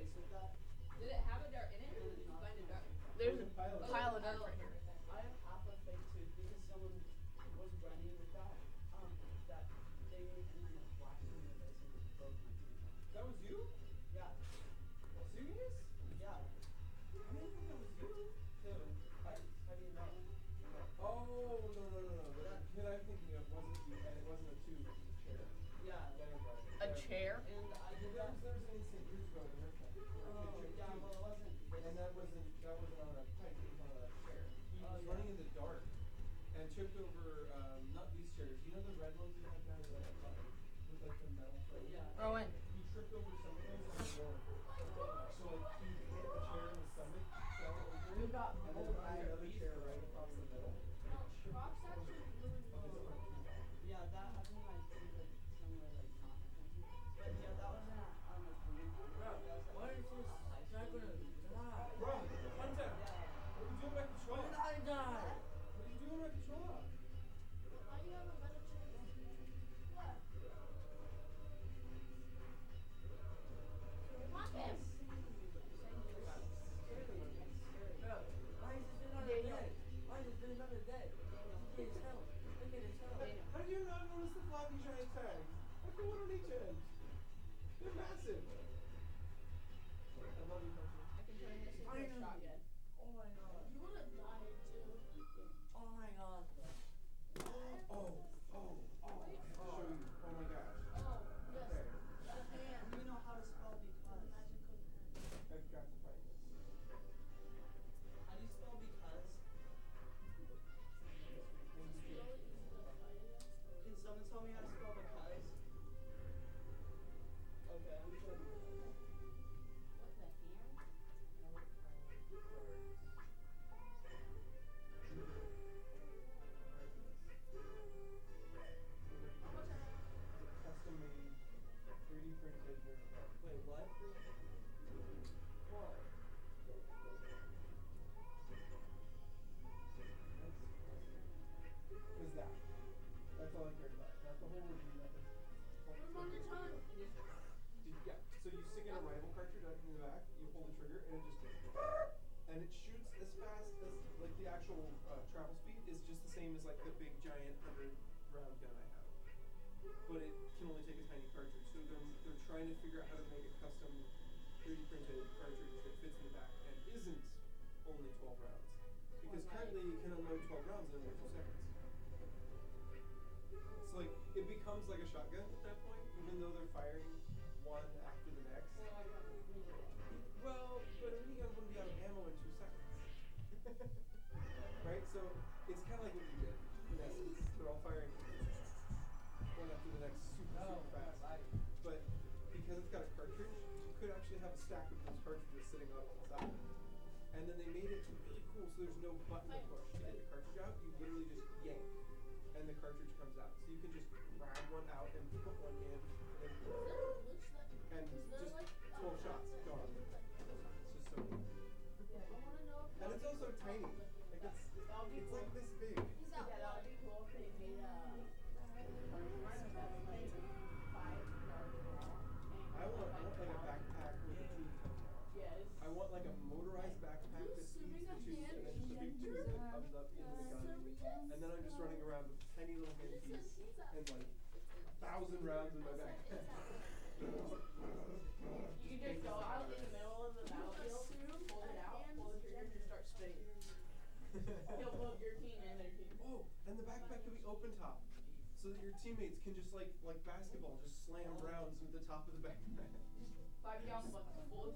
face with that. Did it have a dart in it, or did you find a dart? There's a Pile pile of of dirt oh, right here. I have half a fake tooth because someone was running with that thing and then it whacked me in the face and it broke my tooth. That was you? Yeah. Serious? Yeah. I didn't think that was you. Dude, how do you know? Oh no. The kid I'm thinking of wasn't you, and it wasn't a tube, it was a chair. Yeah. A chair? And I did There that. was an incident years ago in Richmond where a kid Yeah, tripped well it wasn't this. and that wasn't on a pipe, it was on a chair. He was running in the dark and tripped over not these chairs. You know the red ones you have down in the with like the metal frame? Yeah. Oh, when? He tripped over some of those on the floor. So like he hit the chair in the stomach, fell over it, You got and then hit another chair right across the middle. And it chipped Rocks the corner actually really of his front tooth off. Yeah, that happened when I see like somewhere like not my country. But yeah, that wasn't like green. Bro, That was why is this not gonna die? Bro, Hunter! Yeah. What are you doing with my controller? Why did I die? What are you doing with my controller? Why do you have a metal chair? What? Lock him! Bro, why is this another day? Why is this another day? Look at his health. Look at his health. How did you not notice the floppy giant tags? I put one on each end. They're massive. I love you, Hunter. I can turn this into a Finally. shotgun. Oh my god. You would have died too. Oh my god. Oh, I have to show you. Oh my gosh. Oh, yes. Okay, The hand. You know how to spell because. Magical hand. I've got to find this. How do you spell because? Can someone tell me how to spell because? Okay, I'm sure. What the hand? Custom made 3D printed nerd card. Wait, what? Whoa. Is that? That's all I cared about. Not the whole review, nothing. Put him on your tongue. Yeah, so you stick in a rifle cartridge out in the back, you pull the trigger, and it just and it shoots as fast as like the actual travel speed is just the same as like the big giant 100-round gun I have. But it can only take a tiny cartridge. So they're trying to figure out how to make a custom 3D printed cartridge that fits in the back and isn't only 12 rounds. Because currently you can unload 12 rounds in under 2 seconds. So like it becomes like a shotgun at that point, even though they're firing one after the next. Well, but then you gotta be out of ammo in 2 seconds. Right? So it's kinda like what you did, in essence. They're all firing one after the next super fast. But because it's got a cartridge, you could actually have a stack of those cartridges sitting off to the side. And then they made it really cool, so there's no button to push to get the cartridge out. You literally just yank, and the cartridge comes out. So you can just grab one out and put one in, and just 12 shots, gone. It's just so cool. And it's also tiny. Like it's like this big. Yeah, that would be cool if they made I want like a backpack with a tube coming out. Yes. I want like a motorized backpack that feeds the tube, and then just a big tube that comes up into the gun. And then I'm just running around with a tiny little handpiece and like 1,000 rounds in my backpack. You can just go out in the middle of the battlefield, pull it out, pull the trigger, and just start spinning. You'll load your team and their team. Oh, and the backpack can be open top, so that your teammates can just like basketball, just slam rounds with the top of the backpack. 5 gallons full.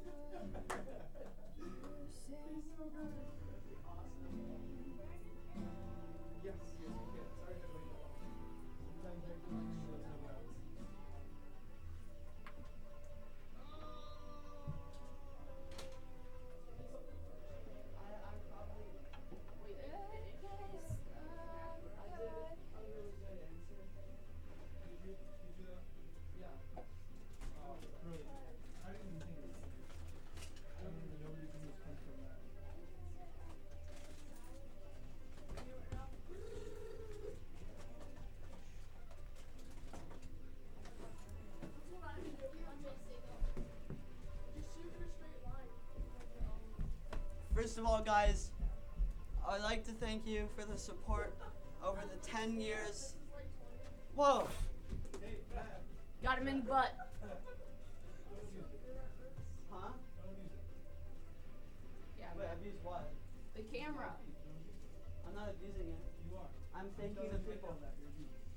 Awesome. Yes, you can. Sorry to wait. Sometimes I feel like she doesn't know. I probably. Wait, they did it? I did a really good answer. Did you do that? Yeah. Oh, brilliant. I didn't even think of it. I don't even know where you think this comes from that. First of all, guys, I'd like to thank you for the support over the 10 years. Whoa. Hey, Matt. Got him in the butt. Huh? Yeah, Wait, I've used what? the camera. I'm not abusing it. You are. I'm thanking the people.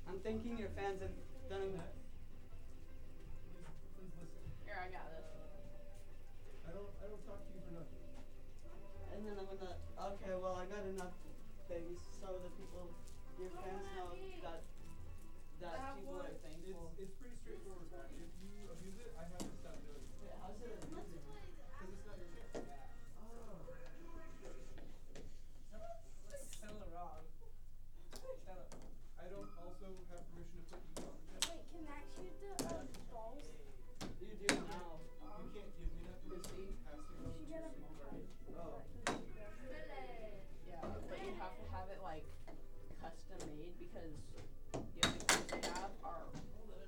I'm thanking your fans and telling them. Please listen. Here, I got this. I don't talk to you for nothing. And then I'm gonna. Okay, well, I got enough things so the people, your fans know that people are thankful. It's pretty straightforward, Matt. If you abuse it, I have to stop doing it. Wait, how's it abusing? Because it's not your shit. Oh. Tell her wrong. Tell her. I don't also have permission to put you on the channel. Wait, can Matt shoot the balls? You do now. You can't give me that permission. It has to go She to got a supervisor. Oh. Yeah, but you have to have it like custom made because the only ones we have are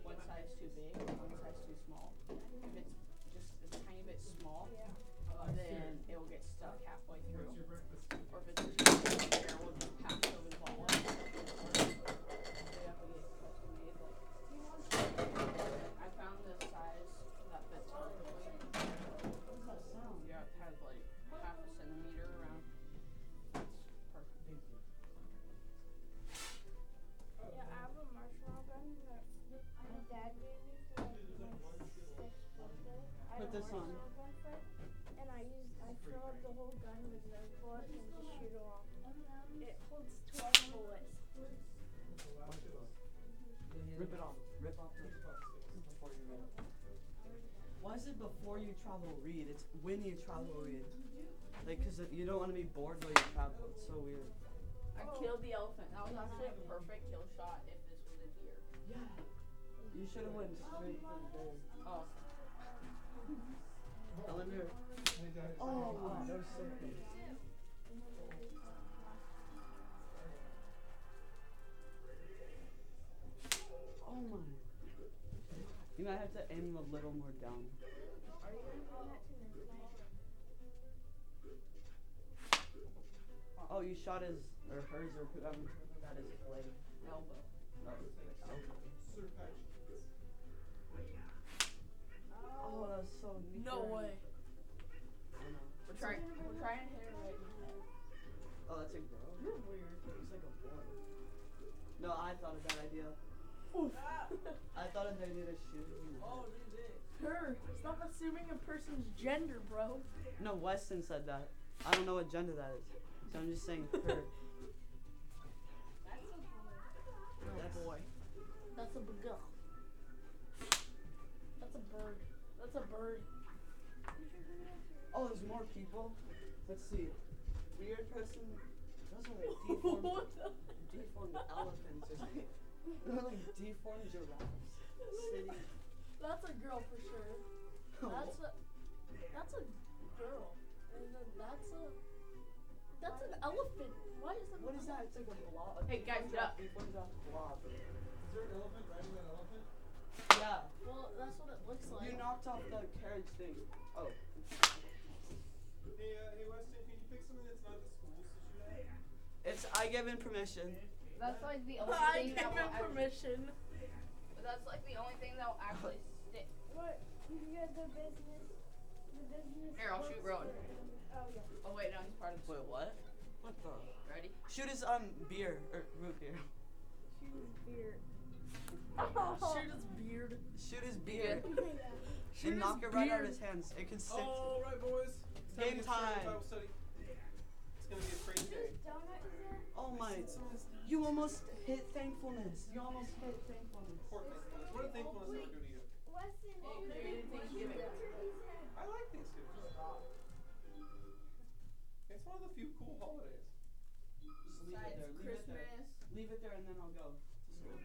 one size too big or one size too small. If it's just a tiny bit small, then it will get stuck halfway through. What's your breakfast? Or if it's too big, there will just pass over the ball. So you have to get custom made. Like, I found this size that fits perfectly. What does that sound? Yeah, it has like half a centimeter around. It's perfect. Yeah, I have a marshmallow gun that my dad gave me for like my 6th birthday. I Put had a this on. marshmallow gun for it, and I fill up the whole gun with Nerf bullets and just shoot them off. It holds 12 bullets. Rip it off. Rip off the before you read. Why is it before you travel read? It's when you travel read. Like, cause you don't want to be bored while you travel. It's so weird. I killed the elephant. That was actually a perfect kill shot if this was a deer. Yeah. You should have went straight for the bear. Oh. I wonder. Oh, wow, that was so cool. Oh my. You might have to aim a little more down. Are you gonna bring that to Nerf? Oh, you shot his, or hers, or whoever that is leg. Elbow. Oh, oh, that's so neat. No way. I know. We're trying to hit it right in the head. Oh, that's a girl? You're weird. It looks like a boy. No, I thought of that idea. I thought of the idea to shoot it in the head. Dude, it. Her. Stop assuming a person's gender, bro. No, Weston said that. I don't know what gender that is. So I'm just saying her. That's a boy. That's a girl. That's a bird. That's a bird. Oh, there's more people? Let's see. Weird person. Those are like deformed, deformed elephants or something. They're like deformed giraffes. City. That's a girl for sure. That's a girl. And then that's an elephant. Why is that? What is that? It's like a blob. Hey, guys, get up. What is that blob? Is there an elephant riding an elephant? Yeah. Well, that's what it looks like. You knocked off the carriage thing. Oh. Hey Weston, can you pick something that's not the schools to shoot at? It's I given permission. That's like the only I thing give that will him permission. But that's like the only thing that will actually stick. What? You got the business. The business. Here, I'll shoot Rowan. Oh, yeah. Oh wait, no, he's part of the Wait, what? What the? Ready? Shoot his beer or root beer. Shoot his beard. Shoot his beard. Shoot his beer. Yeah. And knock it right out of his hands. It can stick. All right, boys. It's Game to get started time. with Bible study. It's gonna be a crazy day. Whose donut is that? Oh my! You almost hit thankfulness. You almost hit thankfulness. Poor thankfulness. What did thankfulness ever do to you? Weston, Oh, shoot created the Thanksgiving. turkey's head. I like Thanksgiving. It's one of the few cool holidays. Just leave it there. Leave it there. Leave it there, and then I'll go to school.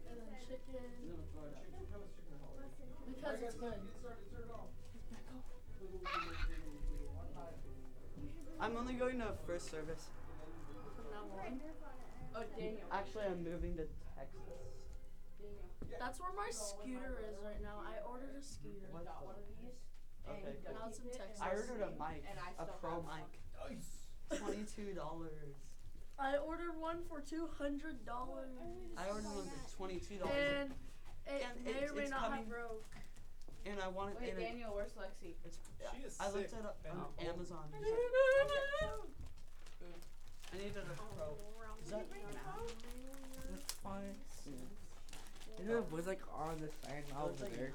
And then chicken. And then we'll throw it out. Chicken, how is chicken a holiday? Because it's good. Get started, turn it off. I'm only going to first service. From now on. Oh, Daniel. Actually, I'm moving to Texas. Daniel. That's where my scooter is right now. I ordered a scooter. What Got the- one of these. and Okay, duct cool. Now it's in tape it, Texas. I ordered a mic, and I a still pro have mic, Nice. $22. I ordered one for $200. I ordered one for $22. And it And may or may it's not coming- have broke. And I wanted. Wait, and it- Daniel, where's Lexi? It's, She is I looked sick it up and on old. Amazon. I needed a pro. Is that That's fine. It was like on the sign over Looks like there. an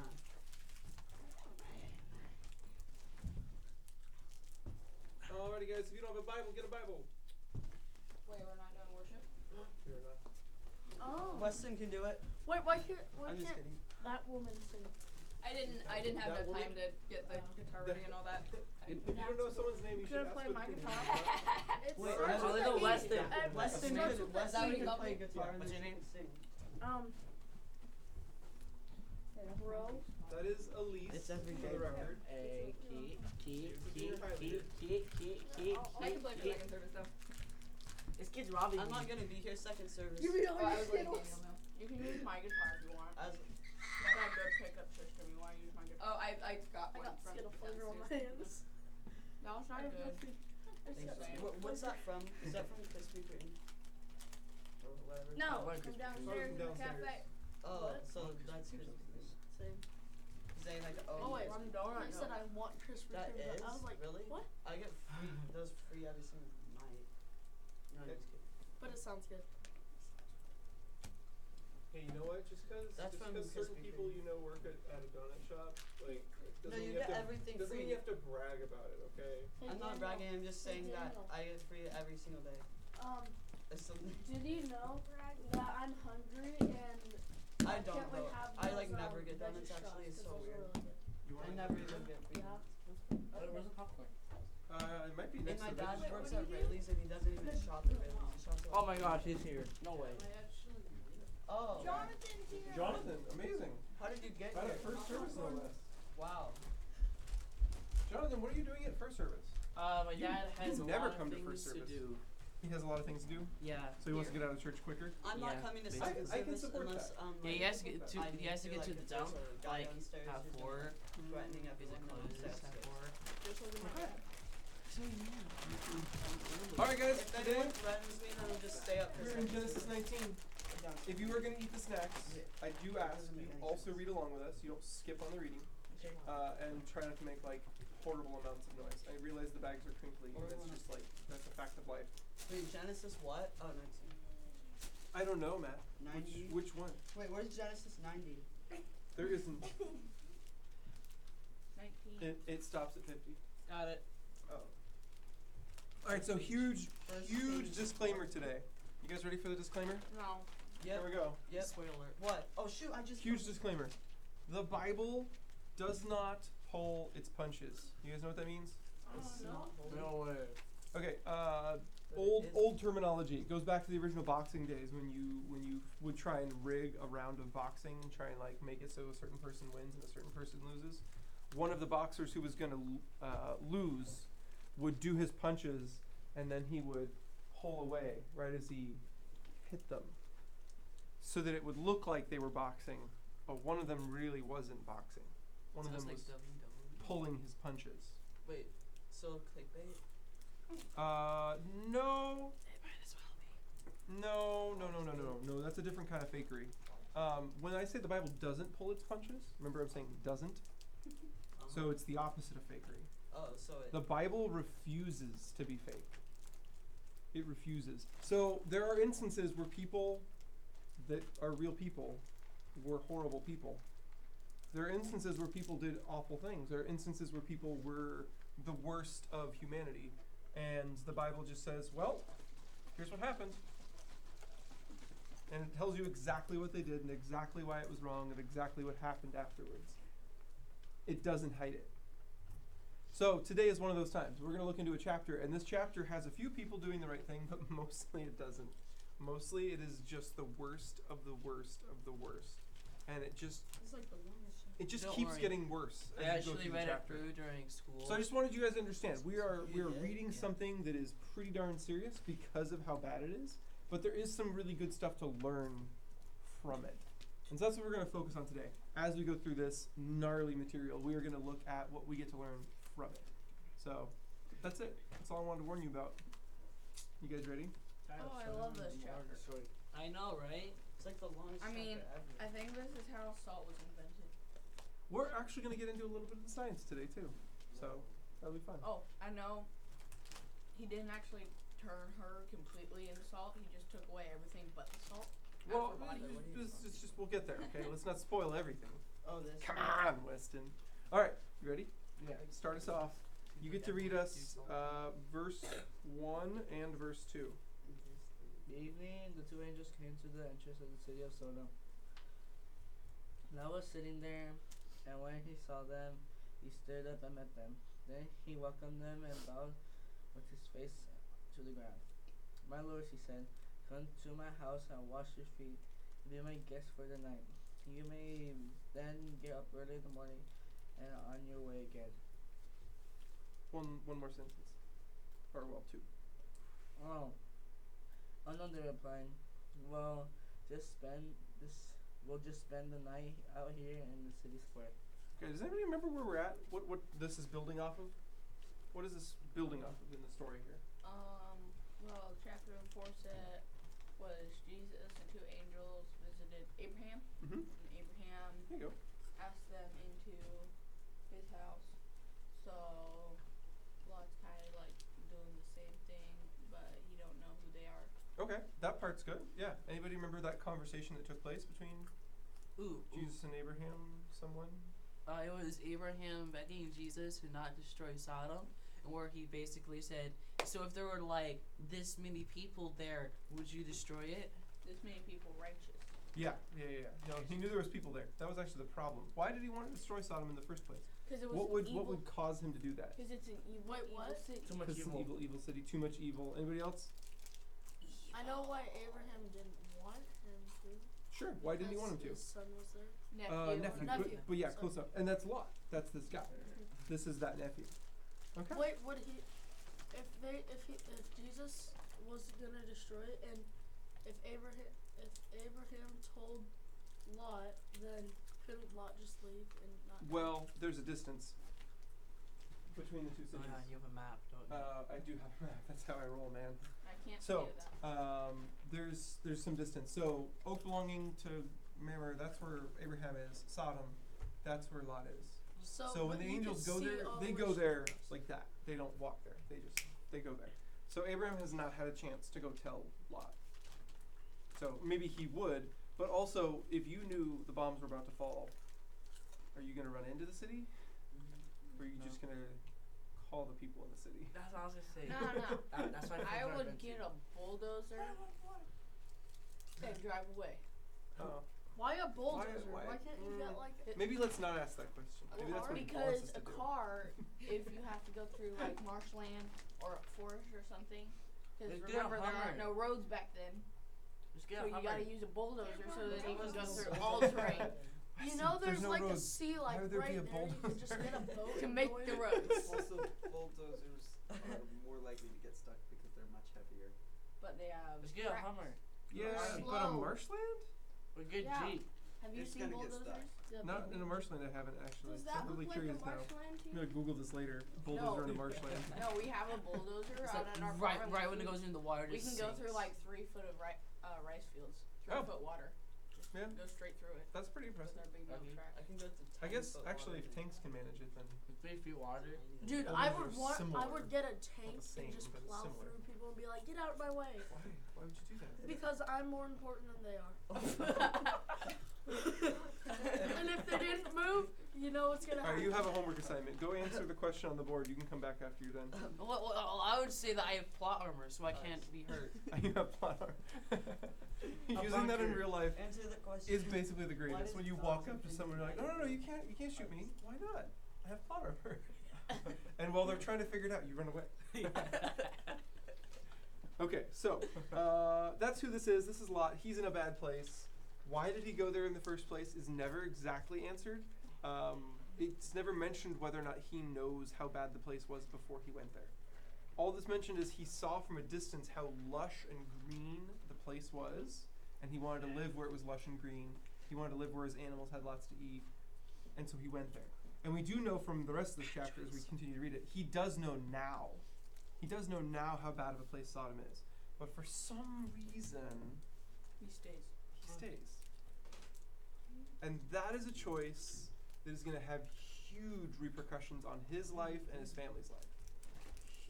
Alrighty, guys. If you don't have a Bible, get a Bible. Wait, we're not doing worship? You're not. Oh. Weston can do it. Why can't I'm just kidding. that woman sing? I didn't have That enough woman- time to get the guitar ready and all that. If you don't know someone's name, you should Could I ask play for the my name. guitar? It's Wait, starts I with little a E. Weston. Weston starts could, with a Weston what could you call play me? guitar and What's then your she name? can sing. Bro. That is Elise. It's every for day, the bro. record. I can play for second service though. This kid's robbing I'm me. not gonna be here second service. Give me all Oh, I your was letting Skittles. Daniel know. You can use my guitar if you want. As, I got a good pickup system. You want to use my guitar? Oh, I got I one got from Skittle flavor on my downstairs. hands. No, it's not good. what's that from? Is that from Krispy Kreme? Or whatever? No, like from this downstairs in the downstairs. cafe. Oh, What? so that's Krispy Kreme. Same. They like Oh wait, From donut. I said I want Krispy That Kreme. is I was like, really? what? I get free those free every single night. No, I'm just kidding. But it sounds good. Hey, you know what? Just That's from because certain Krispy people Kreme. you know work at a donut shop, like doesn't No, mean you you have get to, everything doesn't mean free. you have to brag about it, okay? Hey, I'm not Daniel, bragging. I'm just Hey, saying that Daniel. I get free every single day. It's something. Did you know that I'm hungry and I don't can't wait though. have I like those, never get veggie donuts. straws, Actually, it's 'cause so those are weird. really good. You I want never even get free. Yeah. Where's the popcorn? It might be And next my to the dad veggie works shop. at Rayleigh's and he doesn't even shop at Rayleigh's. He shops at Oh my gosh, he's here. No way. Oh. Jonathan's here. Jonathan, amazing. How did you get Right here? at first service, no less. Wow. Jonathan, what are you doing at first service? My You- dad has you a never lot come of to things first to service. do. He has a lot of things to do, Yeah. so he wants to get out of church quicker. I'm Yeah, not coming to basically. second I can service support unless that. Yeah, he has to get to I he has to feel get to like the if dump there's a guy like downstairs at who's 4. threatening Because it everyone closes upstairs. at 4. Just like my dad. So yeah. All right, guys. If Today anyone threatens me, then I'll just stay up for we're in second Genesis service. 19. If you are going to eat the snacks, I do ask you also read along with us. You don't skip on the reading, and try not to make like horrible amounts of noise. I realize the bags are crinkly, and it's just like that's a fact of life. Wait, Genesis what? Oh, 19. I don't know, Matt. 90? Which one? Wait, where's Genesis 90? There isn't. 19. It stops at 50. Got it. Oh. All right, so huge First huge page. disclaimer today. You guys ready for the disclaimer? No. Yep. Here we go. Yep. Spoiler alert. What? Oh shoot! I just. Huge disclaimer. The Bible does not pull its punches. You guys know what that means? It's not holy. No way. Okay. But Old it is- old terminology. It goes back to the original boxing days when you would try and rig a round of boxing and try and like make it so a certain person wins and a certain person loses. One of the boxers who was gonna lose would do his punches and then he would pull away right as he hit them, so that it would look like they were boxing, but one of them really wasn't boxing. One of Sounds them like was WWE. pulling his punches. Wait. So clickbait. No. It might as well be. No, that's a different kind of fakery. When I say the Bible doesn't pull its punches, remember I'm saying doesn't? So it's the opposite of fakery. Oh, so it. The Bible refuses to be fake. It refuses. So there are instances where people that are real people were horrible people. There are instances where people did awful things. There are instances where people were the worst of humanity. And the Bible just says, well, here's what happened. And it tells you exactly what they did and exactly why it was wrong and exactly what happened afterwards. It doesn't hide it. So today is one of those times. We're going to look into a chapter, and this chapter has a few people doing the right thing, but mostly it doesn't. Mostly it is just the worst of the worst of the worst. And it just It's like the longest. Don't keeps worry. getting worse as I you go actually through the read it chapter. through during school. So I just wanted you guys to understand, we are You did? reading Yeah. something that is pretty darn serious because of how bad it is, but there is some really good stuff to learn from it. And so that's what we're going to focus on today. As we go through this gnarly material, we are going to look at what we get to learn from it. So that's it. That's all I wanted to warn you about. You guys ready? Oh, I love this chapter. I know, right? It's like the longest I mean, chapter ever. I think this is how salt was invented. We're actually going to get into a little bit of the science today, too. So that'll be fun. Oh, I know. He didn't actually turn her completely into salt. He just took away everything but the salt. Well, Out of her body. it's just we'll get there, okay? Let's not spoil everything. Oh, this. Come on, Weston. All right, you ready? Yeah. Start us off. You get to read us verse 1 and verse 2. The evening, the two angels came to the entrance of the city of Sodom. Lot was sitting there, and when he saw them, he stood up and met them. Then he welcomed them and bowed with his face to the ground. My lords, he said, come to my house and wash your feet. Be my guest for the night. You may then get up early in the morning and on your way again. One more sentence. Or, well, 2. Oh no, they replied. We'll just spend the night out here in the city square. Okay, does anybody remember where we're at? What this is building off of? What is this building off of in the story here? Well, chapter 4 said was Jesus and 2 angels visited Abraham. Mm-hmm. And Abraham Here you go. asked them into his house. So Lot's kind of like doing the same thing, but he don't know who they are. Okay, that part's good. Yeah. Anybody remember that conversation that took place between Jesus and Abraham? Someone? It was Abraham begging Jesus to not destroy Sodom, where he basically said, so if there were like this many people there, would you destroy it? This many people righteous. Yeah. No, he knew there was people there. That was actually the problem. Why did he want to destroy Sodom in the first place? Because it was What evil. would cause him to do that? Because it's an evil, Wait, evil what? city. Too much Because it's an evil city. Too much evil. Anybody else? I know why Abraham didn't want him to. Sure. Why didn't he want him to? His son was there. Nephew. Nephew. But yeah, Sorry. close up. And that's Lot. That's this guy. This is that nephew. Okay. Wait, would he? If Jesus was gonna destroy it, and if Abraham told Lot, then couldn't Lot just leave and not? Well, there's a distance between the two Oh cities. yeah, you have a map, don't you? I do have a map. That's how I roll, man. I can't So, say that. there's some distance. So, Oak belonging to Mamre, that's where Abraham is. Sodom, that's where Lot is. So when but the you angels could go see there, all they the go there restrictions. like that. They don't walk there. They go there. So Abraham has not had a chance to go tell Lot. So maybe he would, but also if you knew the bombs were about to fall, are you gonna run into the city? Or are you just gonna call the people in the city? That's what I was gonna say. No. That's why I would get a bulldozer and drive away. Why a bulldozer? why- Why can't you get like? Maybe let's not ask that question. Maybe that's what he wants Because us to a do. car, if you have to go through like marshland or a forest or something, because Just get a remember there aren't Hummer. no roads back then, Just so get a you Hummer. gotta use a bulldozer so that you can go through So- all terrain You know, there's no like a roads. sea How like would there right be a there. You could just bulldozer? get a boat to and make go the in. roads. Also, bulldozers are more likely to get stuck because they're much heavier. But they have. Just get a tracks. Hummer. Yeah, Slow. but a marshland? Or get Yeah. Jeep. Have you It's seen gonna get stuck. bulldozers? The Not big in a ones? marshland, I haven't actually. Does So that I'm really look like curious a now. marshland to I'm you? gonna Google this later. Bulldozer in a marshland. No, we have a bulldozer It's out like at our right farm. when it goes into the water. We just can go through sinks. like 3 foot of rice fields. 3 Oh. foot water. Just Yeah. go straight through it That's pretty with impressive. our big milk Okay. track. I can go to. I guess actually if tanks can manage it, then 3 feet water. Dude, Bulldozers I are would similar. get a tank same, and just but it's plow similar. through people and be like, get out of my way. why? Why would you do that? Because I'm more important than they are. And if they didn't move, you know what's gonna All happen. right, you have a homework assignment. Go answer the question on the board. You can come back after you're done. Well, I would say that I have plot armor, so I can't be hurt. You have plot armor. Using that in bunker. real life Answer the question. is basically the greatest. does When you it walk cost up to if someone, you you're like, make no, it? you can't shoot me. Why not? I have plot armor. And while they're trying to figure it out, you run away. Okay, so that's who this is. This is Lot. He's in a bad place. Why did he go there in the first place is never exactly answered. It's never mentioned whether or not he knows how bad the place was before he went there. All that's mentioned is he saw from a distance how lush and green the place was, and he wanted to live where it was lush and green. He wanted to live where his animals had lots to eat, and so he went there. And we do know from the rest of this chapter, as we continue to read it, he does know now. He does know now how bad of a place Sodom is. But for some reason, He stays. he stays. And that is a choice that is going to have huge repercussions on his life and his family's life.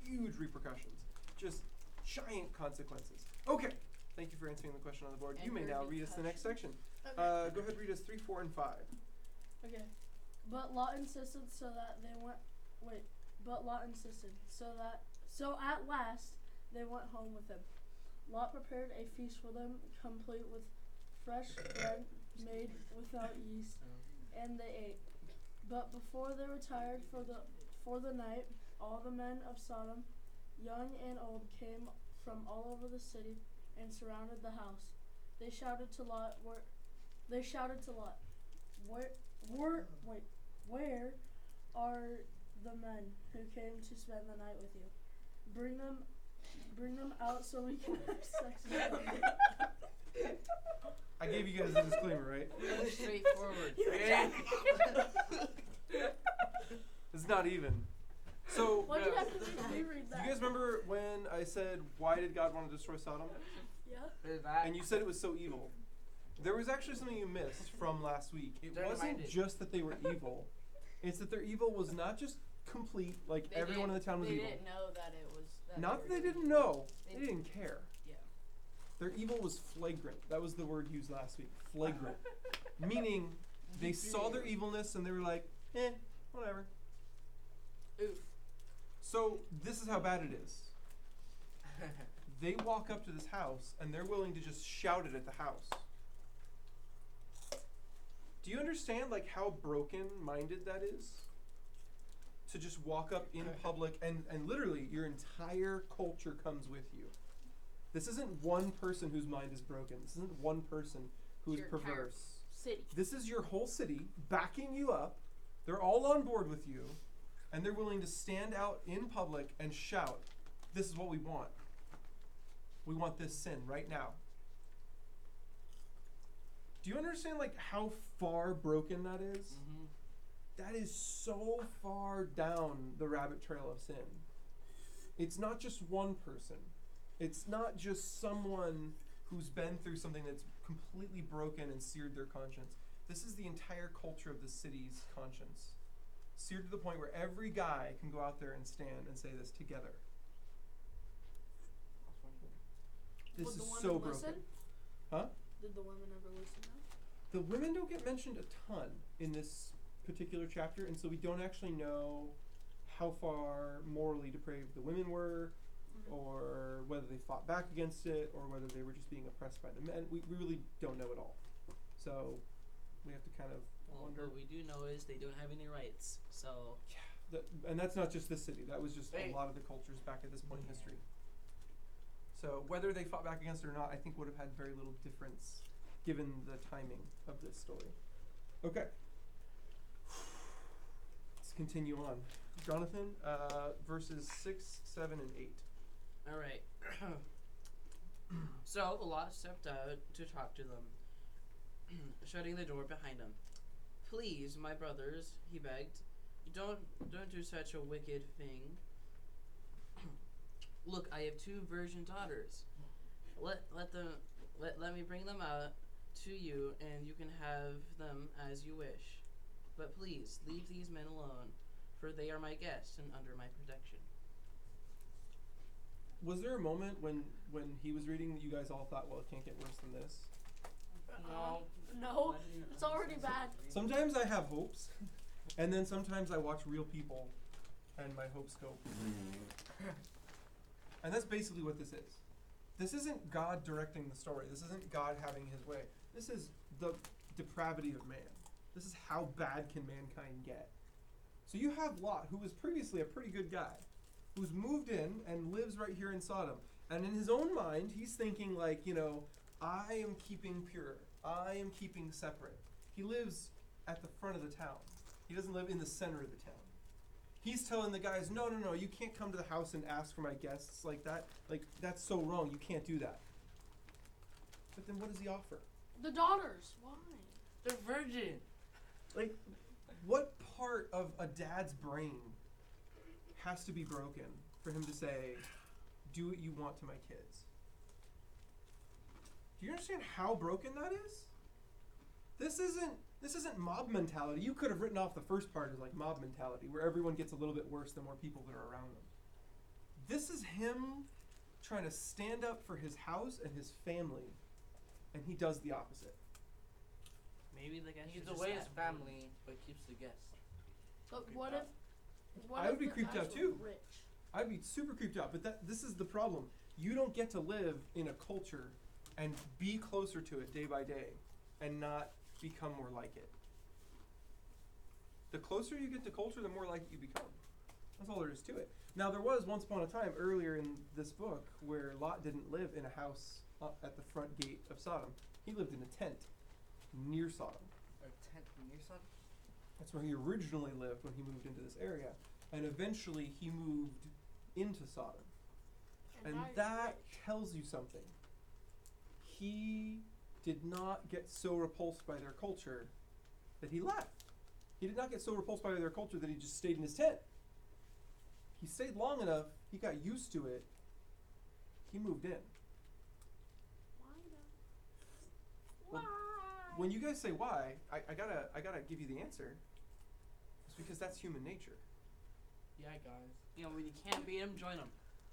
Huge repercussions. Just giant consequences. Okay. Thank you for answering the question on the board. And You may now read us the next section. Go ahead and read us 3, 4, and 5. Okay. But Lot insisted so at last they went home with him. Lot prepared a feast for them, complete with fresh bread made without yeast, and they ate. But before they retired for the night, all the men of Sodom, young and old, came from all over the city and surrounded the house. They shouted to Lot, where are the men who came to spend the night with you? Bring them out so we can have sex with them. I gave you guys a disclaimer, right? Straightforward. It's not even. So, Why'd you have to make me read do that? you guys remember when I said, why did God want to destroy Sodom? Yeah. And you said it was so evil. There was actually something you missed from last week. It They're wasn't reminded. just that they were evil. It's that their evil was not just complete, like They everyone in the town was they evil. didn't know that it was. That Not that were they doing didn't it. know. They They didn't care. Yeah. Their evil was flagrant. That was the word used last week. Flagrant. Meaning they saw their evilness and they were like, whatever. Oof. So this is how bad it is. They walk up to this house and they're willing to just shout it at the house. Do you understand like how broken-minded that is? To just walk up in public and literally your entire culture comes with you. This isn't one person whose mind is broken. This isn't one person who is Your entire perverse. City. This is your whole city backing you up. They're all on board with you, and they're willing to stand out in public and shout, "This is what we want. We want this sin right now." Do you understand like how far broken that is? Mm-hmm. That is so far down the rabbit trail of sin. It's not just one person. It's not just someone who's been through something that's completely broken and seared their conscience. This is the entire culture of the city's conscience. Seared to the point where every guy can go out there and stand and say this together. This Would is the women so listen? broken. Huh? Did the women ever listen now? The women don't get mentioned a ton in this particular chapter, and so we don't actually know how far morally depraved the women were, or whether they fought back against it, or whether they were just being oppressed by the men. We really don't know at all. So we have to kind of wonder. What we do know is they don't have any rights. So And that's not just this city. That was just Hey. a lot of the cultures back at this point in history. So whether they fought back against it or not, I think would have had very little difference given the timing of this story. Okay. Let's continue on. Jonathan, verses 6, 7, and 8. all right. So Lot stepped out to talk to them, shutting the door behind him. "Please, my brothers," he begged, don't do such a wicked thing. Look, I have 2 virgin daughters. Let me bring them out to you, and you can have them as you wish. But please, leave these men alone, for they are my guests and under my protection. Was there a moment when he was reading that you guys all thought, well, it can't get worse than this? No. No, it's already bad. Sometimes I have hopes, and then sometimes I watch real people, and my hopes go. And that's basically what this is. This isn't God directing the story. This isn't God having his way. This is the depravity of man. This is how bad can mankind get. So you have Lot, who was previously a pretty good guy, who's moved in and lives right here in Sodom. And in his own mind, he's thinking like, I am keeping pure. I am keeping separate. He lives at the front of the town. He doesn't live in the center of the town. He's telling the guys, no, you can't come to the house and ask for my guests like that. Like, that's so wrong. You can't do that. But then what does he offer? The daughters. Why? They're virgin. Like, what part of a dad's brain has to be broken for him to say, do what you want to my kids? Do you understand how broken that is? This isn't mob mentality. You could have written off the first part as like mob mentality, where everyone gets a little bit worse the more people that are around them. This is him trying to stand up for his house and his family, and he does the opposite. Maybe the guy He's should away just his have family, but keeps the guests. But Creeped what out. if? What I if would be the creeped out guys too. were Rich? I'd be super creeped out, but this is the problem. You don't get to live in a culture and be closer to it day by day and not become more like it. The closer you get to culture, the more like it you become. That's all there is to it. Now, there was once upon a time earlier in this book where Lot didn't live in a house up at the front gate of Sodom. He lived in a tent near Sodom. A tent near Sodom? That's where he originally lived when he moved into this area. And eventually he moved into Sodom. And now he's that rich. tells you something. He did not get so repulsed by their culture that he left. He did not get so repulsed by their culture that he just stayed in his tent. He stayed long enough, he got used to it, he moved in. Why though? Well, Why? When you guys say why, I gotta give you the answer. It's because that's human nature. Yeah, guys. You know, when you can't beat him, join him.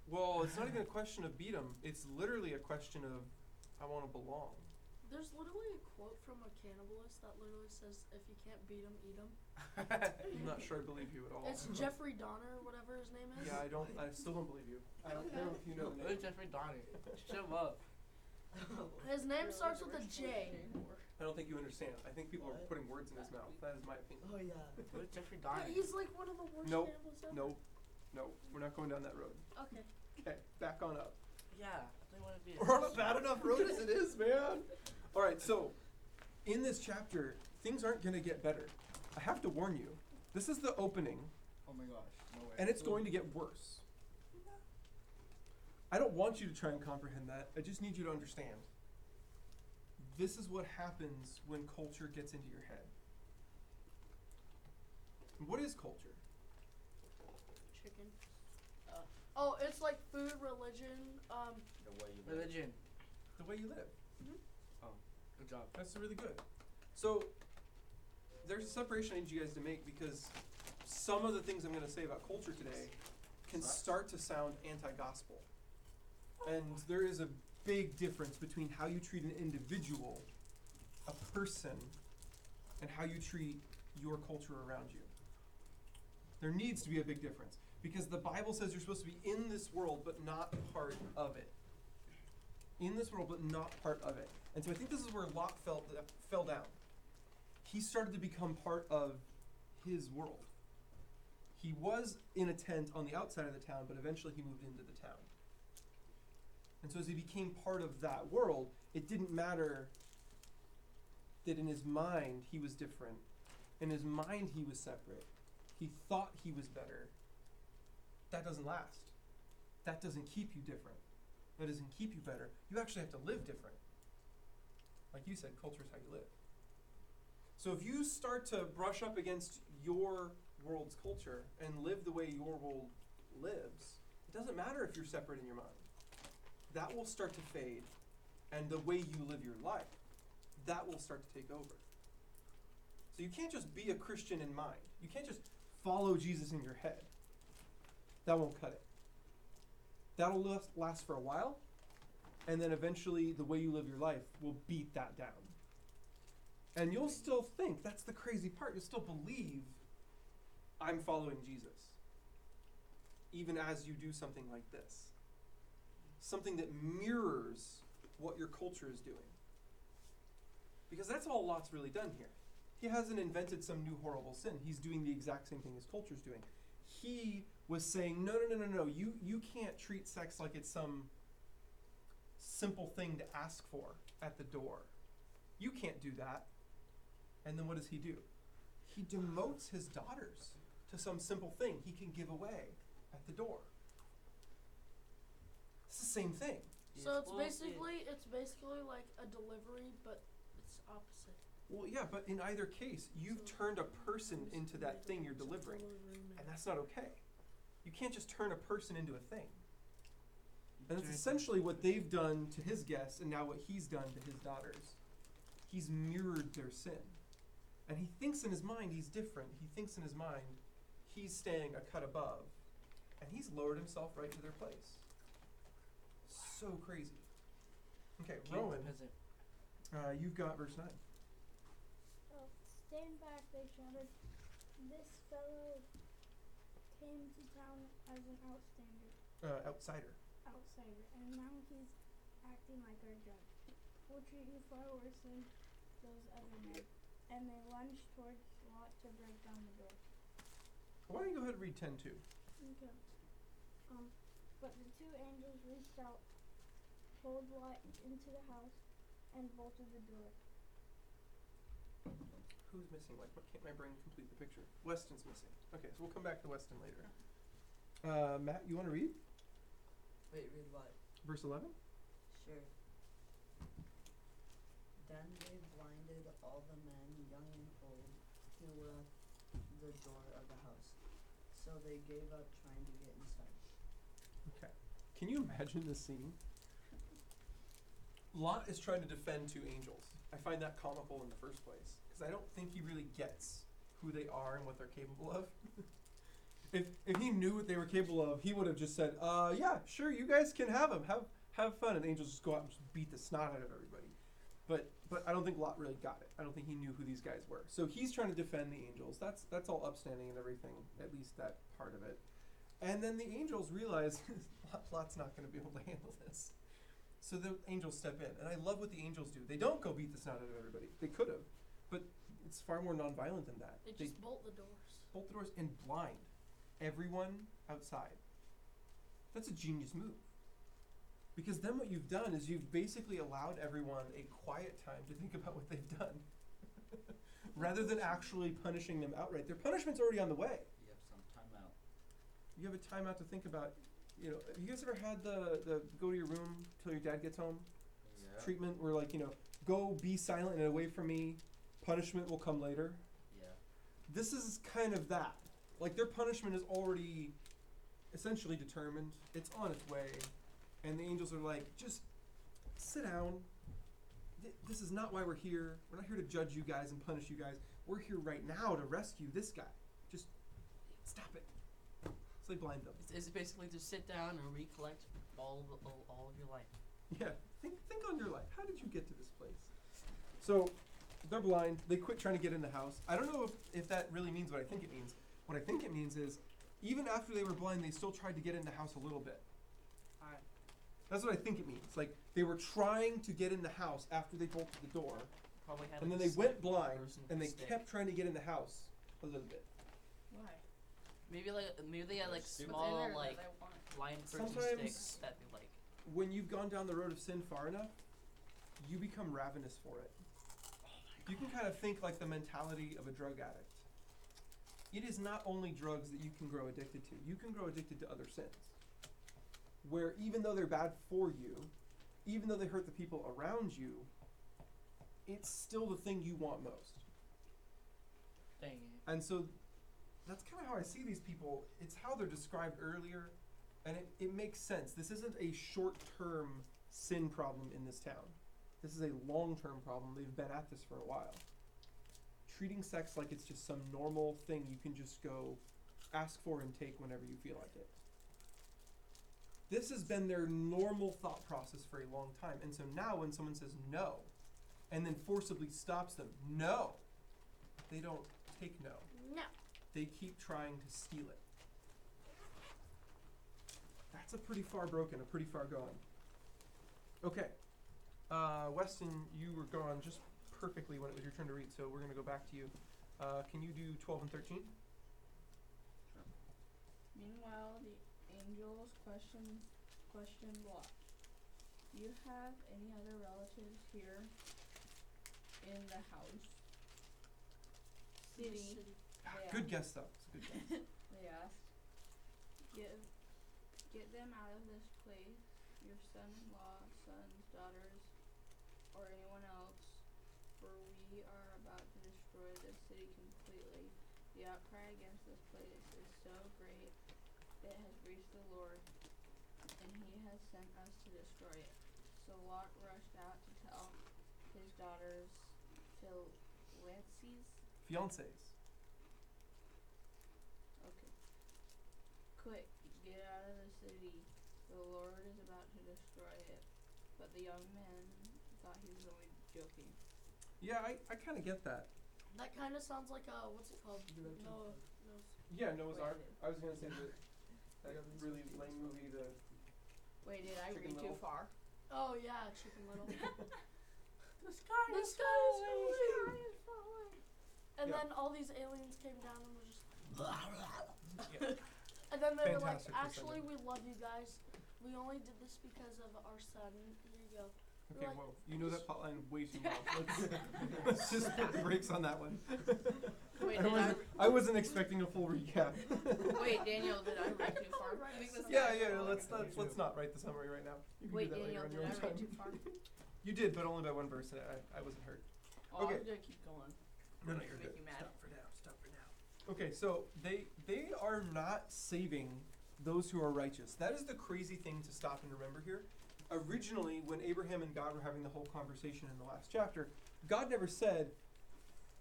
Well, it's not even a question of beat 'em. It's literally a question of I want to belong. There's literally a quote from a cannibalist that literally says, "If you can't beat 'em, eat 'em." I'm not sure I believe you at all. It's Jeffrey Dahmer, whatever his name is. Yeah, I still don't believe you. I don't know if you know the Where's name. Jeffrey Donner? Shut up. His name starts with a J. I don't think you understand. I think people are putting words in his mouth. That is my opinion. Oh yeah. Where's Jeffrey Yeah, Donner? he's like one of the worst Nope. cannibals ever. No, we're not going down that road. Okay. Okay, back on up. Yeah, I want to be a We're on a bad enough road as it is, man. All right, so in this chapter, things aren't going to get better. I have to warn you. This is the opening, Oh my gosh, no way. and it's going to get worse. I don't want you to try and comprehend that. I just need you to understand. This is what happens when culture gets into your head. What is culture? Chicken. Oh, it's like food, religion. The way you live. Religion. The way you live. Good job. That's really good. So, there's a separation I need you guys to make because some of the things I'm going to say about culture today can start to sound anti-gospel. And there is a big difference between how you treat an individual, a person, and how you treat your culture around you. There needs to be a big difference because the Bible says you're supposed to be in this world but not part of it. In this world but not part of it. And so I think this is where Lot fell down. He started to become part of his world. He was in a tent on the outside of the town, but eventually he moved into the town. And so as he became part of that world, it didn't matter that in his mind he was different. In his mind he was separate. He thought he was better. That doesn't last. That doesn't keep you different. That doesn't keep you better. You actually have to live different. Like you said, culture is how you live. So if you start to brush up against your world's culture and live the way your world lives, it doesn't matter if you're separate in your mind. That will start to fade, and the way you live your life, that will start to take over. So you can't just be a Christian in mind. You can't just follow Jesus in your head. That won't cut it. That'll last for a while, and then eventually the way you live your life will beat that down. And you'll still think, that's the crazy part, you'll still believe I'm following Jesus, even as you do something like this. Something that mirrors what your culture is doing. Because that's all Lot's really done here. He hasn't invented some new horrible sin. He's doing the exact same thing his culture's doing. He was saying, no, you can't treat sex like it's some simple thing to ask for at the door. You can't do that. And then what does he do? He demotes his daughters to some simple thing he can give away at the door. It's the same thing. So it's basically like a delivery, but it's opposite. Well, yeah, but in either case, you've turned a person into that thing you're delivering, and that's not okay. You can't just turn a person into a thing. And that's essentially what they've done to his guests, and now what he's done to his daughters. He's mirrored their sin. And he thinks in his mind he's different. He thinks in his mind he's staying a cut above. And he's lowered himself right to their place. So crazy. Okay, Rowan, you've got verse 9. Oh, stand back, they shouted. This fellow came to town as an outsider, and now he's acting like our judge. We'll treat you far worse than those other men. And they lunged towards Lot to break down the door. Why don't you go ahead and read 10 too? Okay. But the two angels reached out, pulled Lot into the house, and bolted the door. Who's missing? Like, what can't my brain complete the picture? Weston's missing. Okay, so we'll come back to Weston later. Matt, you want to read? Wait, read what? Verse 11? Sure. Then they blinded all the men, young and old, who were at the door of the house. So they gave up trying to get inside. Okay. Can you imagine this scene? Lot is trying to defend two angels. I find that comical in the first place, because I don't think he really gets who they are and what they're capable of. If he knew what they were capable of, he would have just said, yeah, sure, you guys can have them. Have fun. And the angels just go out and just beat the snot out of everybody. But I don't think Lot really got it. I don't think he knew who these guys were. So he's trying to defend the angels. That's all upstanding and everything, at least that part of it. And then the angels realize Lot's not going to be able to handle this. So the angels step in. And I love what the angels do. They don't go beat the snot out of everybody. They could have. But it's far more nonviolent than that. They just bolt the doors. Bolt the doors and blind everyone outside. That's a genius move. Because then what you've done is you've basically allowed everyone a quiet time to think about what they've done. Rather than actually punishing them outright. Their punishment's already on the way. You have some time out. You have a timeout to think about. You know, have you guys ever had the go to your room till your dad gets home treatment where, like, you know, go be silent and away from me, punishment will come later? Yeah. This is kind of that. Like, their punishment is already essentially determined. It's on its way. And the angels are like, just sit down. This is not why we're here. We're not here to judge you guys and punish you guys. We're here right now to rescue this guy. Just stop it. So they blind them. It's basically to sit down and recollect all of your life. Yeah, think on your life. How did you get to this place? So they're blind. They quit trying to get in the house. I don't know if that really means what I think it means. What I think it means is even after they were blind, they still tried to get in the house a little bit. That's what I think it means. Like, they were trying to get in the house after they bolted the door. Probably had And then they went blind, and they kept trying to get in the house a little bit. Why? Maybe they had like What's in small there that like they want? blind person Sometimes- sticks that they like. When you've gone down the road of sin far enough, you become ravenous for it. You can kind of think like the mentality of a drug addict. It is not only drugs that you can grow addicted to. You can grow addicted to other sins. Where even though they're bad for you, even though they hurt the people around you, it's still the thing you want most. Dang it. And so that's kind of how I see these people. It's how they're described earlier, and it makes sense. This isn't a short-term sin problem in this town. This is a long-term problem. They've been at this for a while. Treating sex like it's just some normal thing you can just go ask for and take whenever you feel like it. This has been their normal thought process for a long time. And so now when someone says no, and then forcibly stops them, no, they don't take no. No. They keep trying to steal it. That's a pretty far broken, a pretty far going. Okay. Weston, you were gone just perfectly when it was your turn to read, so we're going to go back to you. Can you do 12 and 13? Meanwhile, the angels questioned Lot. Do you have any other relatives here in the house? City. They Good asked. guess, though. It's a good guess. They asked. Get them out of this place. Your son-in-law, sons, daughters, or anyone else for we are about to destroy the city completely. The outcry against this place is so great it has reached the Lord, and he has sent us to destroy it. So Lot rushed out to tell his daughters Fiancés. Okay. Quick, get out of the city. The Lord is about to destroy it. But the young man thought he was only joking. Yeah, I kind of get that. That kind of sounds like what's it called? Noah. Yeah, Noah's Wait, Ark. I was gonna say that really lame movie, the Wait, did I Chicken read too Little. far? Oh yeah, Chicken Little. The sky is falling. And Yeah. then all these aliens came down and were just. Yeah. And then they were like, Fantastic actually, descendant. we love you guys. We only did this because of our son. Here you go. Okay, Like- whoa. You know that plotline way too well. Let's just put the brakes on that one. Wait, I wasn't expecting a full recap. Wait, Daniel, did I I read can too far? probably write I think this this- Yeah, let's not write the summary right now. You can Wait, do that Daniel, later on did your I own read time. too far? You did, but only by one verse, and I wasn't hurt. Oh, Okay. I was gonna keep going. No, you're Make good. you mad. Stop for now. Okay, so they are not saving those who are righteous. That is the crazy thing to stop and remember here. Originally, when Abraham and God were having the whole conversation in the last chapter, God never said,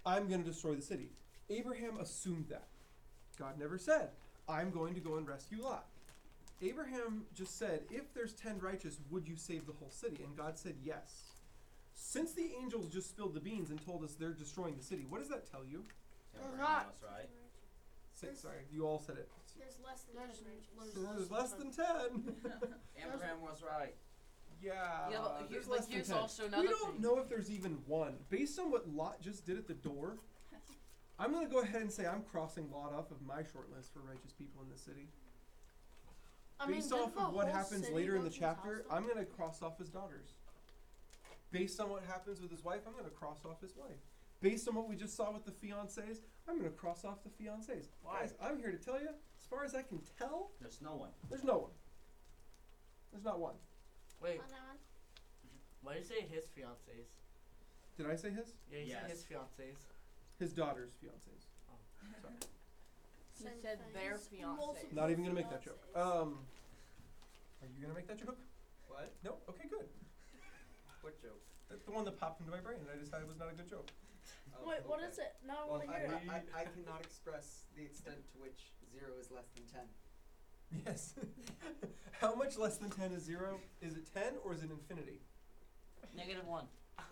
I'm going to destroy the city. Abraham assumed that. God never said, I'm going to go and rescue Lot. Abraham just said, if there's 10 righteous, would you save the whole city? And God said yes. Since the angels just spilled the beans and told us they're destroying the city, what does that tell you? They're not. Right? Sorry, you all said it. There's less than There's 10 righteous. There's less than 10. Abraham was right. Yeah, Yeah, but there's but less than here's 10. also another We don't thing. know if there's even one. Based on what Lot just did at the door, I'm going to go ahead and say I'm crossing Lot off of my short list for righteous people in the city. Based off of what happens later in the chapter, I'm going to cross off his daughters. Based on what happens with his wife, I'm going to cross off his wife. Based on what we just saw with the fiancés, I'm going to cross off the fiancés. Why? Guys, I'm here to tell you, as far as I can tell, There's no one. there's no one. There's not one. Wait, On that one? why do you say his fiancés? Did I say his? Yeah, you Yes. said his fiancés. His daughter's fiancés. He Same said thing. their It's fiancé. multiple Not even gonna make that joke. fiancés. Are you gonna make that joke? What? No? Okay, good. What joke? The one that popped into my brain and I decided was not a good joke. Oh, Wait, what okay. is it? Now I Well, want to hear it. I cannot express the extent to which 0 is less than 10. Yes. How much less than 10 is 0? Is it 10 or is it infinity? -1. I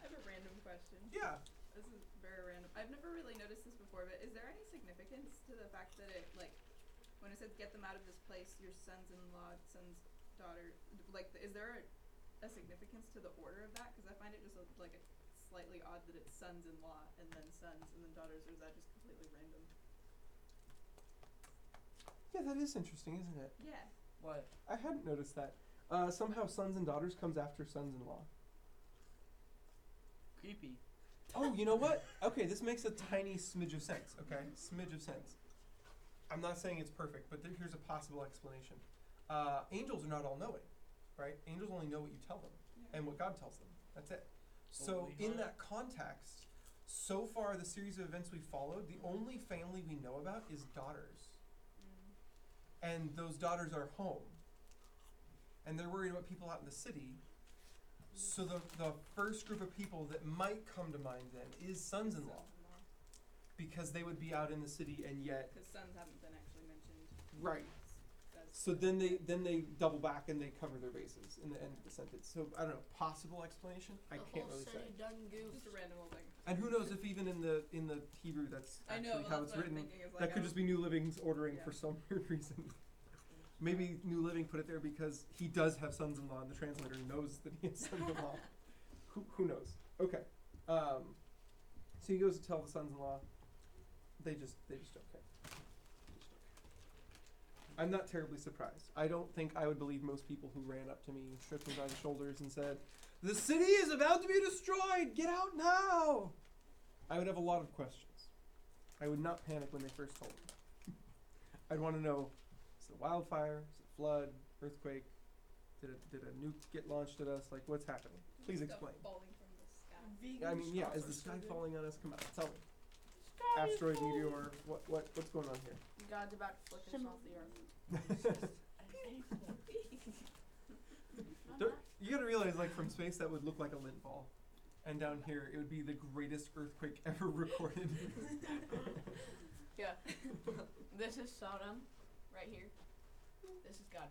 have a random question. Yeah. This is very random. I've never really noticed this before, but is there any significance to the fact that it, like, when it said get them out of this place, your sons-in-law, sons, daughter, like, is there a significance to the order of that? Because I find it just like a slightly odd that it's sons-in-law and then sons and then daughters, or is that just completely random? Yeah, that is interesting, isn't it? Yeah. What? I hadn't noticed that. Somehow sons and daughters comes after sons-in-law. Creepy. Oh, you know what? Okay, this makes a tiny smidge of sense, okay? Smidge of sense. I'm not saying it's perfect, but here's a possible explanation. Angels are not all-knowing, right? Angels only know what you tell them and what God tells them. That's it. So we in heard. that context, so far the series of events we followed, the only family we know about is daughters. And those daughters are home. And they're worried about people out in the city. So the first group of people that might come to mind then is sons-in-law. Because they would be out in the city and yet Because sons haven't been actually mentioned. right. That's So then they double back and they cover their bases in the end of the sentence. So I don't know, possible explanation? I The can't whole really say. city done goof. just a random little thing. And who knows if even in the Hebrew that's I actually know, well, how that's it's what I'm written. thinking is like That could just be New Living's ordering Yeah. for some weird reason. Maybe New Living put it there because he does have sons-in-law and the translator knows that he has sons-in-law. Who knows? Okay. So he goes to tell the sons-in-law. They just don't care. I'm not terribly surprised. I don't think I would believe most people who ran up to me, shook me by the shoulders, and said, "The city is about to be destroyed! Get out now!" I would have a lot of questions. I would not panic when they first told me. I'd want to know, is it a wildfire? Is it a flood? Earthquake? Did a nuke get launched at us? Like, what's happening? Please Stuff explain. falling from the sky. vegan I mean, yeah, straws is are the so sky good. falling on us? Come on, tell me. Sky is Asteroid, falling. meteor, what's going on here? God's about to flick us off the earth. You gotta realize, like, from space, that would look like a lint ball. And down here, it would be the greatest earthquake ever recorded. Yeah. This is Sodom, right here. This is God.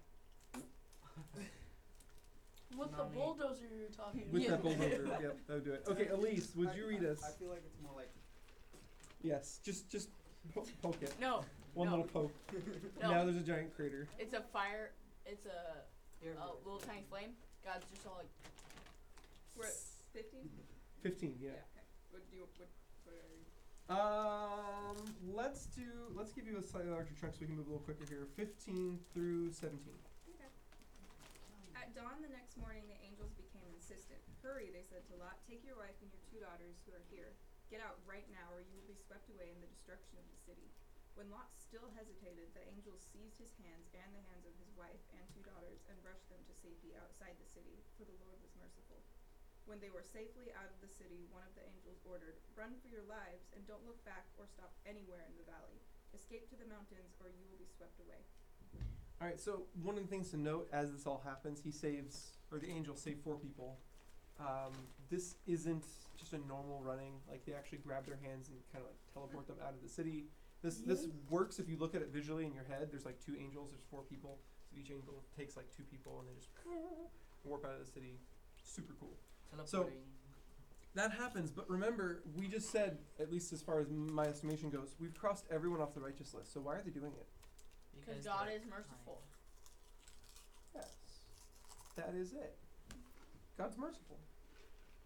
With the Tsunami. bulldozer you're talking With Yeah. that bulldozer, yep, that would do it. Okay, Elise, would you read us? I feel like it's more like. Yes, just poke it. No, One no. little poke. No. Now there's a giant crater. It's a fire. It's a little tiny flame. God's just all like. We're at 15? 15, yeah. Okay. What are you? Let's give you a slightly larger chunk so we can move a little quicker here. 15 through 17. Okay. At dawn the next morning, the angels became insistent. Hurry, they said to Lot, take your wife and your 2 daughters who are here. Get out right now, or you will be swept away in the destruction of the city. When Lot still hesitated, the angels seized his hands and the hands of his wife and 2 daughters and rushed them to safety outside the city, for the Lord was merciful. When they were safely out of the city, one of the angels ordered, run for your lives and don't look back or stop anywhere in the valley. Escape to the mountains, or you will be swept away. All right, so one of the things to note as this all happens, the angels save 4 people. This isn't just a normal running, like they actually grab their hands and kind of like teleport them out of the city. This works if you look at it visually in your head. There's like 2 angels, there's 4 people. So each angel takes like 2 people and they just warp out of the city. Super cool. Teleporting. That happens, but remember, we just said, at least as far as my estimation goes, we've crossed everyone off the righteous list. So why are they doing it? Because God is merciful. Yes. That is it. God's merciful.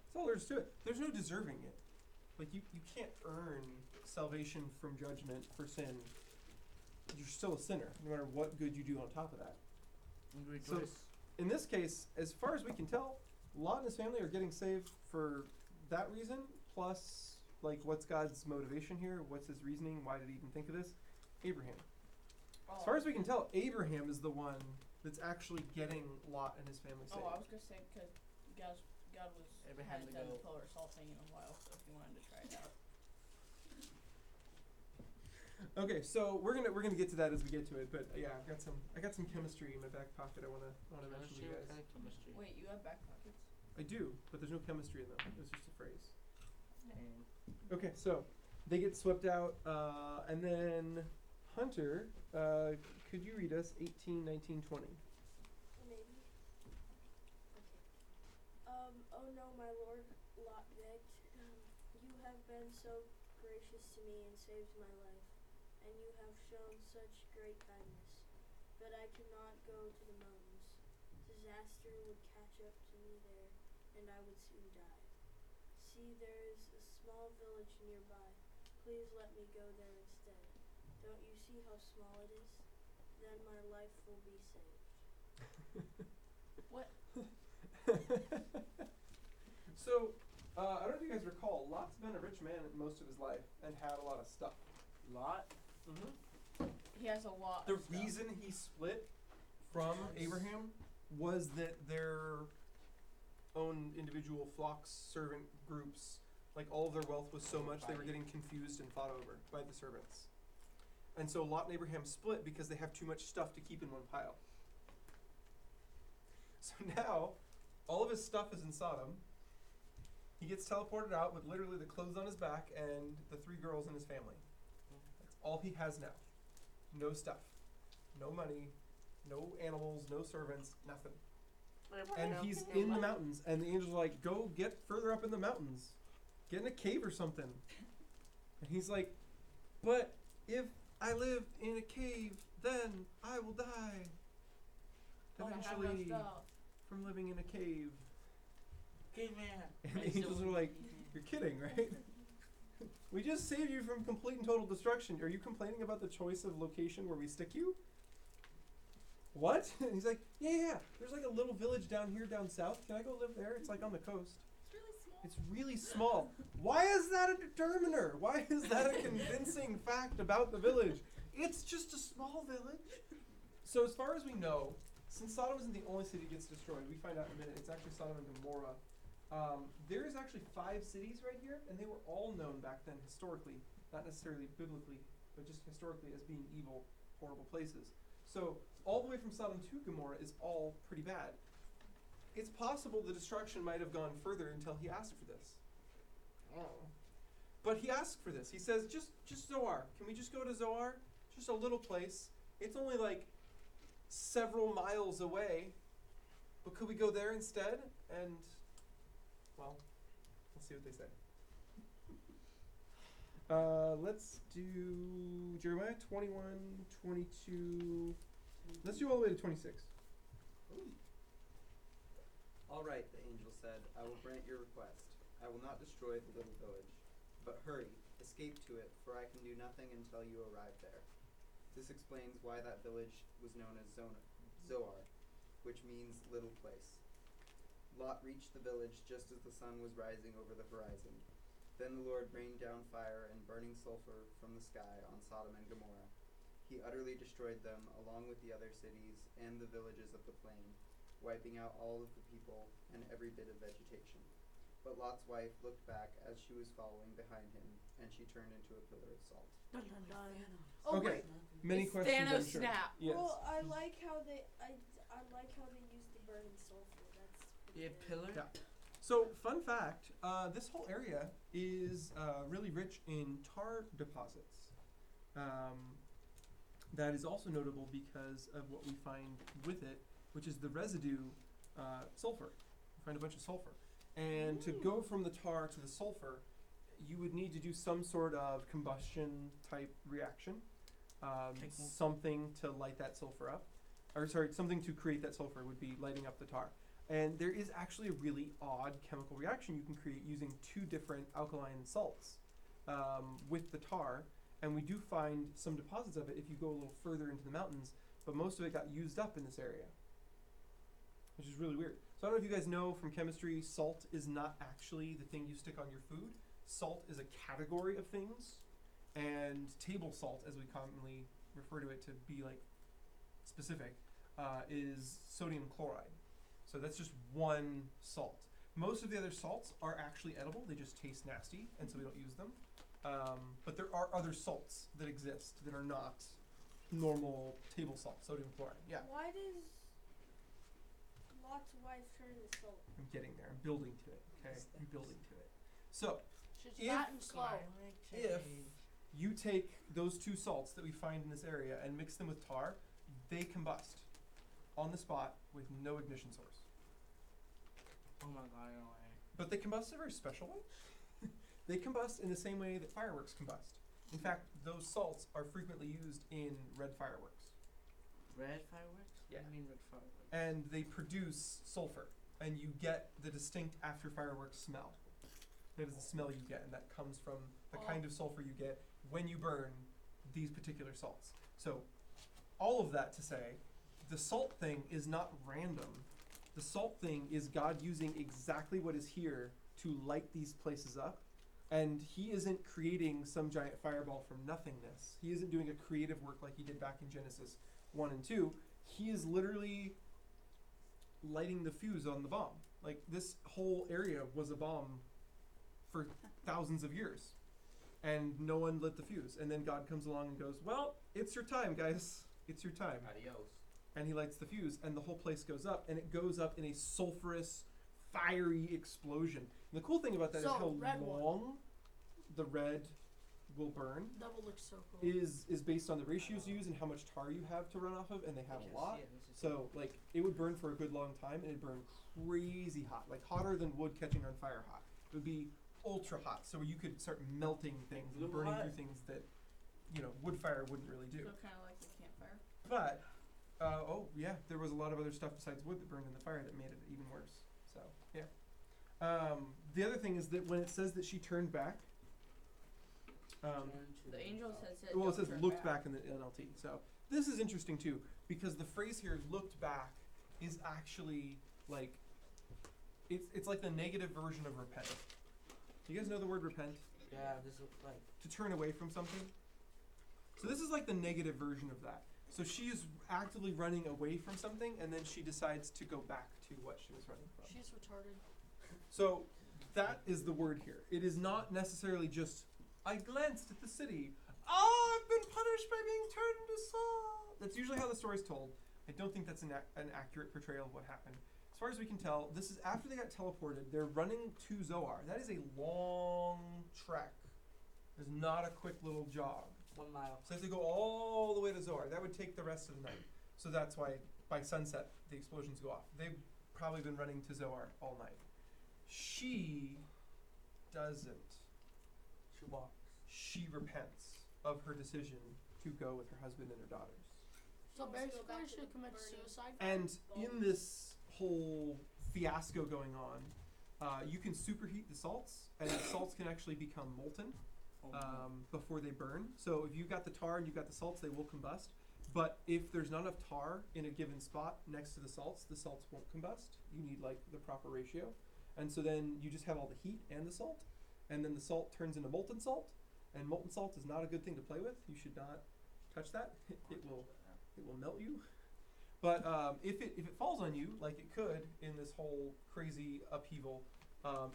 That's all there is to it. There's no deserving it. Like, you can't earn salvation from judgment for sin. You're still a sinner, no matter what good you do on top of that. And So, rejoice. in this case, as far as we can tell, Lot and his family are getting saved for that reason, plus, like, what's God's motivation here? What's his reasoning? Why did he even think of this? Abraham. As far as we can tell, Abraham is the one that's actually getting Lot and his family saved. Oh, I was gonna say because God was Abraham had to done go. the pillar of salt thing in a while, so if you wanted to try it out. Okay, so we're gonna get to that as we get to it, but yeah, I got some chemistry in my back pocket. I wanna mention to you guys. Chemistry. Wait, you have back pockets? I do, but there's no chemistry in them. It's just a phrase. Dang. Okay, so they get swept out, and then Hunter, could you read us 18, 19, 20? Maybe. Okay. Oh no, my lord, Lot begged. You have been so gracious to me and saved my life, and you have shown such great kindness. But I cannot go to the mountains. Disaster would catch up to me there, and I would soon die. See, there is a small village nearby. Please let me go there instead. Don't you see how small it is? Then my life will be saved. What? So, I don't know if you guys recall, Lot's been a rich man most of his life and had a lot of stuff. Lot? Mm-hmm. He has a lot. The of stuff. reason he split from Abraham was that their own individual flocks, servant groups, like all of their wealth was so much they were getting confused and fought over by the servants. And so Lot and Abraham split because they have too much stuff to keep in one pile. So now, all of his stuff is in Sodom. He gets teleported out with literally the clothes on his back and the 3 girls in his family. That's all he has now. No stuff. No money. No animals. No servants. Nothing. And he's in the mountains, and the angels are like, go get further up in the mountains. Get in a cave or something. And he's like, but if I live in a cave, then I will die. Eventually, from living in a cave. Caveman. And the angels are like, you're kidding, right? We just saved you from complete and total destruction. Are you complaining about the choice of location where we stick you? What? And he's like, yeah. There's like a little village down here, down south. Can I go live there? It's like on the coast. It's really small. It's really small. Why is that a determiner? Why is that a convincing fact about the village? It's just a small village. So as far as we know, since Sodom isn't the only city that gets destroyed, we find out in a minute, it's actually Sodom and Gomorrah There is actually 5 cities right here, and they were all known back then historically, not necessarily biblically, but just historically as being evil, horrible places. So all the way from Sodom to Gomorrah is all pretty bad. It's possible the destruction might have gone further until he asked for this. Oh. But he asked for this. He says, just Zoar. Can we just go to Zoar? Just a little place. It's only like several miles away. But could we go there instead? And, well, we'll see what they say. Let's do Jeremiah 21, 22. Let's do all the way to 26. All right, the angel said, I will grant your request. I will not destroy the little village. But hurry, escape to it, for I can do nothing until you arrive there. This explains why that village was known as Zoar, which means little place. Lot reached the village just as the sun was rising over the horizon. Then the Lord rained down fire and burning sulfur from the sky on Sodom and Gomorrah. He utterly destroyed them, along with the other cities and the villages of the plain, wiping out all of the people and every bit of vegetation. But Lot's wife looked back as she was following behind him, and she turned into a pillar of salt. Dun, dun, dun. Okay, many It's questions, Thanos I'm sure. snap. Yes. Well, I like how they use the burning sulfur. That's Yeah, pillar. Yeah. So, fun fact, this whole area is really rich in tar deposits. That is also notable because of what we find with it, which is the residue sulfur. We find a bunch of sulfur. And to go from the tar to the sulfur, you would need to do some sort of combustion type reaction. Something to light that sulfur up. Or sorry, something to create that sulfur would be lighting up the tar. And there is actually a really odd chemical reaction you can create using 2 different alkaline salts with the tar. And we do find some deposits of it if you go a little further into the mountains, but most of it got used up in this area, which is really weird. So I don't know if you guys know from chemistry, salt is not actually the thing you stick on your food. Salt is a category of things, and table salt, as we commonly refer to it to be like specific, is sodium chloride. So that's just one salt. Most of the other salts are actually edible. They just taste nasty, and so we don't use them. But there are other salts that exist that are not normal table salt, sodium chloride. Yeah, Why does Lot's wife turn to salt? I'm getting there. I'm building to it. Okay, I'm building to it. So She's If- fat and slow. if you take those 2 salts that we find in this area and mix them with tar, they combust on the spot with no ignition source. Oh my god, no way. But they combust in a very special way. They combust in the same way that fireworks combust. In fact, those salts are frequently used in red fireworks. Red fireworks? Yeah. What do you mean red fireworks? And they produce sulfur, and you get the distinct after fireworks smell. That is the smell you get, and that comes from the kind of sulfur you get when you burn these particular salts. So, all of that to say, the salt thing is not random. The salt thing is God using exactly what is here to light these places up. And he isn't creating some giant fireball from nothingness. He isn't doing a creative work like he did back in Genesis 1 and 2. He is literally lighting the fuse on the bomb. Like, this whole area was a bomb for thousands of years. And no one lit the fuse. And then God comes along and goes, well, it's your time, guys. It's your time. Adios. And he lights the fuse, and the whole place goes up, and it goes up in a sulfurous, fiery explosion. And the cool thing about that is So, how red one. long the red will burn That would look so cool. is based on the ratios you use and how much tar you have to run off of, and they have a lot. Yeah, this is So, like, it would burn for a good long time, and it'd burn crazy hot, like hotter than wood catching on fire hot. It would be ultra hot, so you could start melting things and Blue burning hot. through things that, wood fire wouldn't really do. So kind of like the campfire. But, there was a lot of other stuff besides wood that burned in the fire that made it even worse. So, yeah. The other thing is that when it says that she turned back, The angel says well, it says looked back in the NLT. So this is interesting too, because the phrase here, looked back, is actually like, it's like the negative version of repent. Do you guys know the word repent? Yeah, this is like To turn away from something. So this is like the negative version of that. So she is actively running away from something, and then she decides to go back to what she was running from. She's retarded. So that is the word here. It is not necessarily just, I glanced at the city. Oh, I've been punished by being turned into salt. That's usually how the story's told. I don't think that's an accurate portrayal of what happened. As far as we can tell, this is after they got teleported. They're running to Zoar. That is a long trek. It's not a quick little jog. 1 mile. So they have to go all the way to Zoar. That would take the rest of the night. So that's why by sunset, the explosions go off. They've probably been running to Zoar all night. She doesn't. She walks. She repents of her decision to go with her husband and her daughters. So Wants to go basically, back to she the committed burning suicide. And in this whole fiasco going on, you can superheat the salts, and the salts can actually become molten before they burn. So if you've got the tar and you've got the salts, they will combust. But if there's not enough tar in a given spot next to the salts won't combust. You need like the proper ratio. And so then you just have all the heat and the salt, and then the salt turns into molten salt, and molten salt is not a good thing to play with. You should not touch that. It will melt you. But if it falls on you, like it could in this whole crazy upheaval,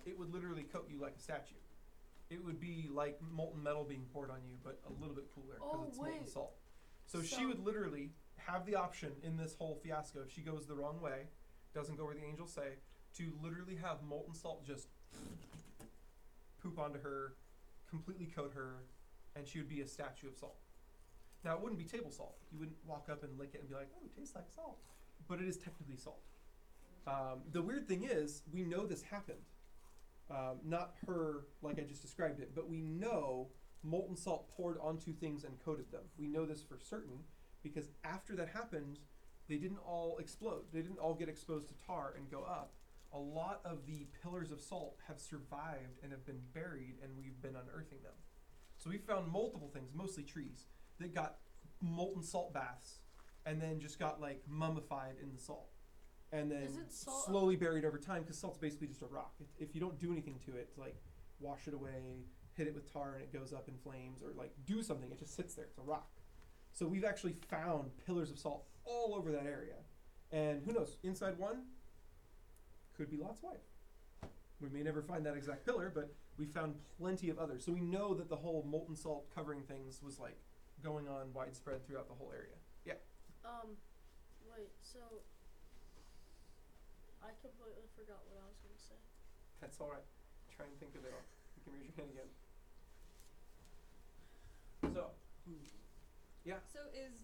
it would literally coat you like a statue. It would be like molten metal being poured on you, but a little bit cooler because it's molten salt. So she would literally have the option in this whole fiasco, if she goes the wrong way, doesn't go where the angels say, to literally have molten salt just poop onto her, completely coat her, and she would be a statue of salt. Now, it wouldn't be table salt. You wouldn't walk up and lick it and be like, oh, it tastes like salt. But it is technically salt. The weird thing is, we know this happened. Not her, like I just described it, but we know molten salt poured onto things and coated them. We know this for certain because after that happened, they didn't all explode. They didn't all get exposed to tar and go up. A lot of the pillars of salt have survived and have been buried, and we've been unearthing them. So we found multiple things, mostly trees, that got molten salt baths and then just got like mummified in the salt. And then slowly buried over time, because salt's basically just a rock. If you don't do anything to it, like wash it away, hit it with tar and it goes up in flames, or like do something, it just sits there. It's a rock. So we've actually found pillars of salt all over that area. And who knows, inside one could be Lot's wife. We may never find that exact pillar, but we found plenty of others. So we know that the whole molten salt covering things was like going on widespread throughout the whole area. Yeah. Wait, so I completely forgot what I was gonna say. That's all right. Try and think of it all. You can raise your hand again. So, yeah. So is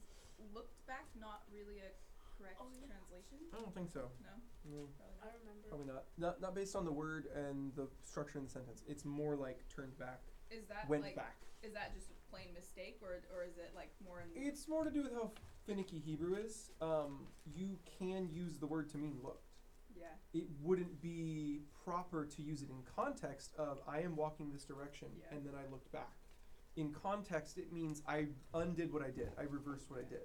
looked back not really a correct translation? I don't think so. No? No, Probably I not. remember. probably not. Not based on the word and the structure in the sentence. It's more like turned back, Is that went like back. is that just a plain mistake or is it like more in It's more to do with how finicky Hebrew is. You can use the word to mean looked. yeah. It wouldn't be proper to use it in context of I am walking this direction Yeah. and then I looked back. In context, it means I undid what I did. I reversed what I did.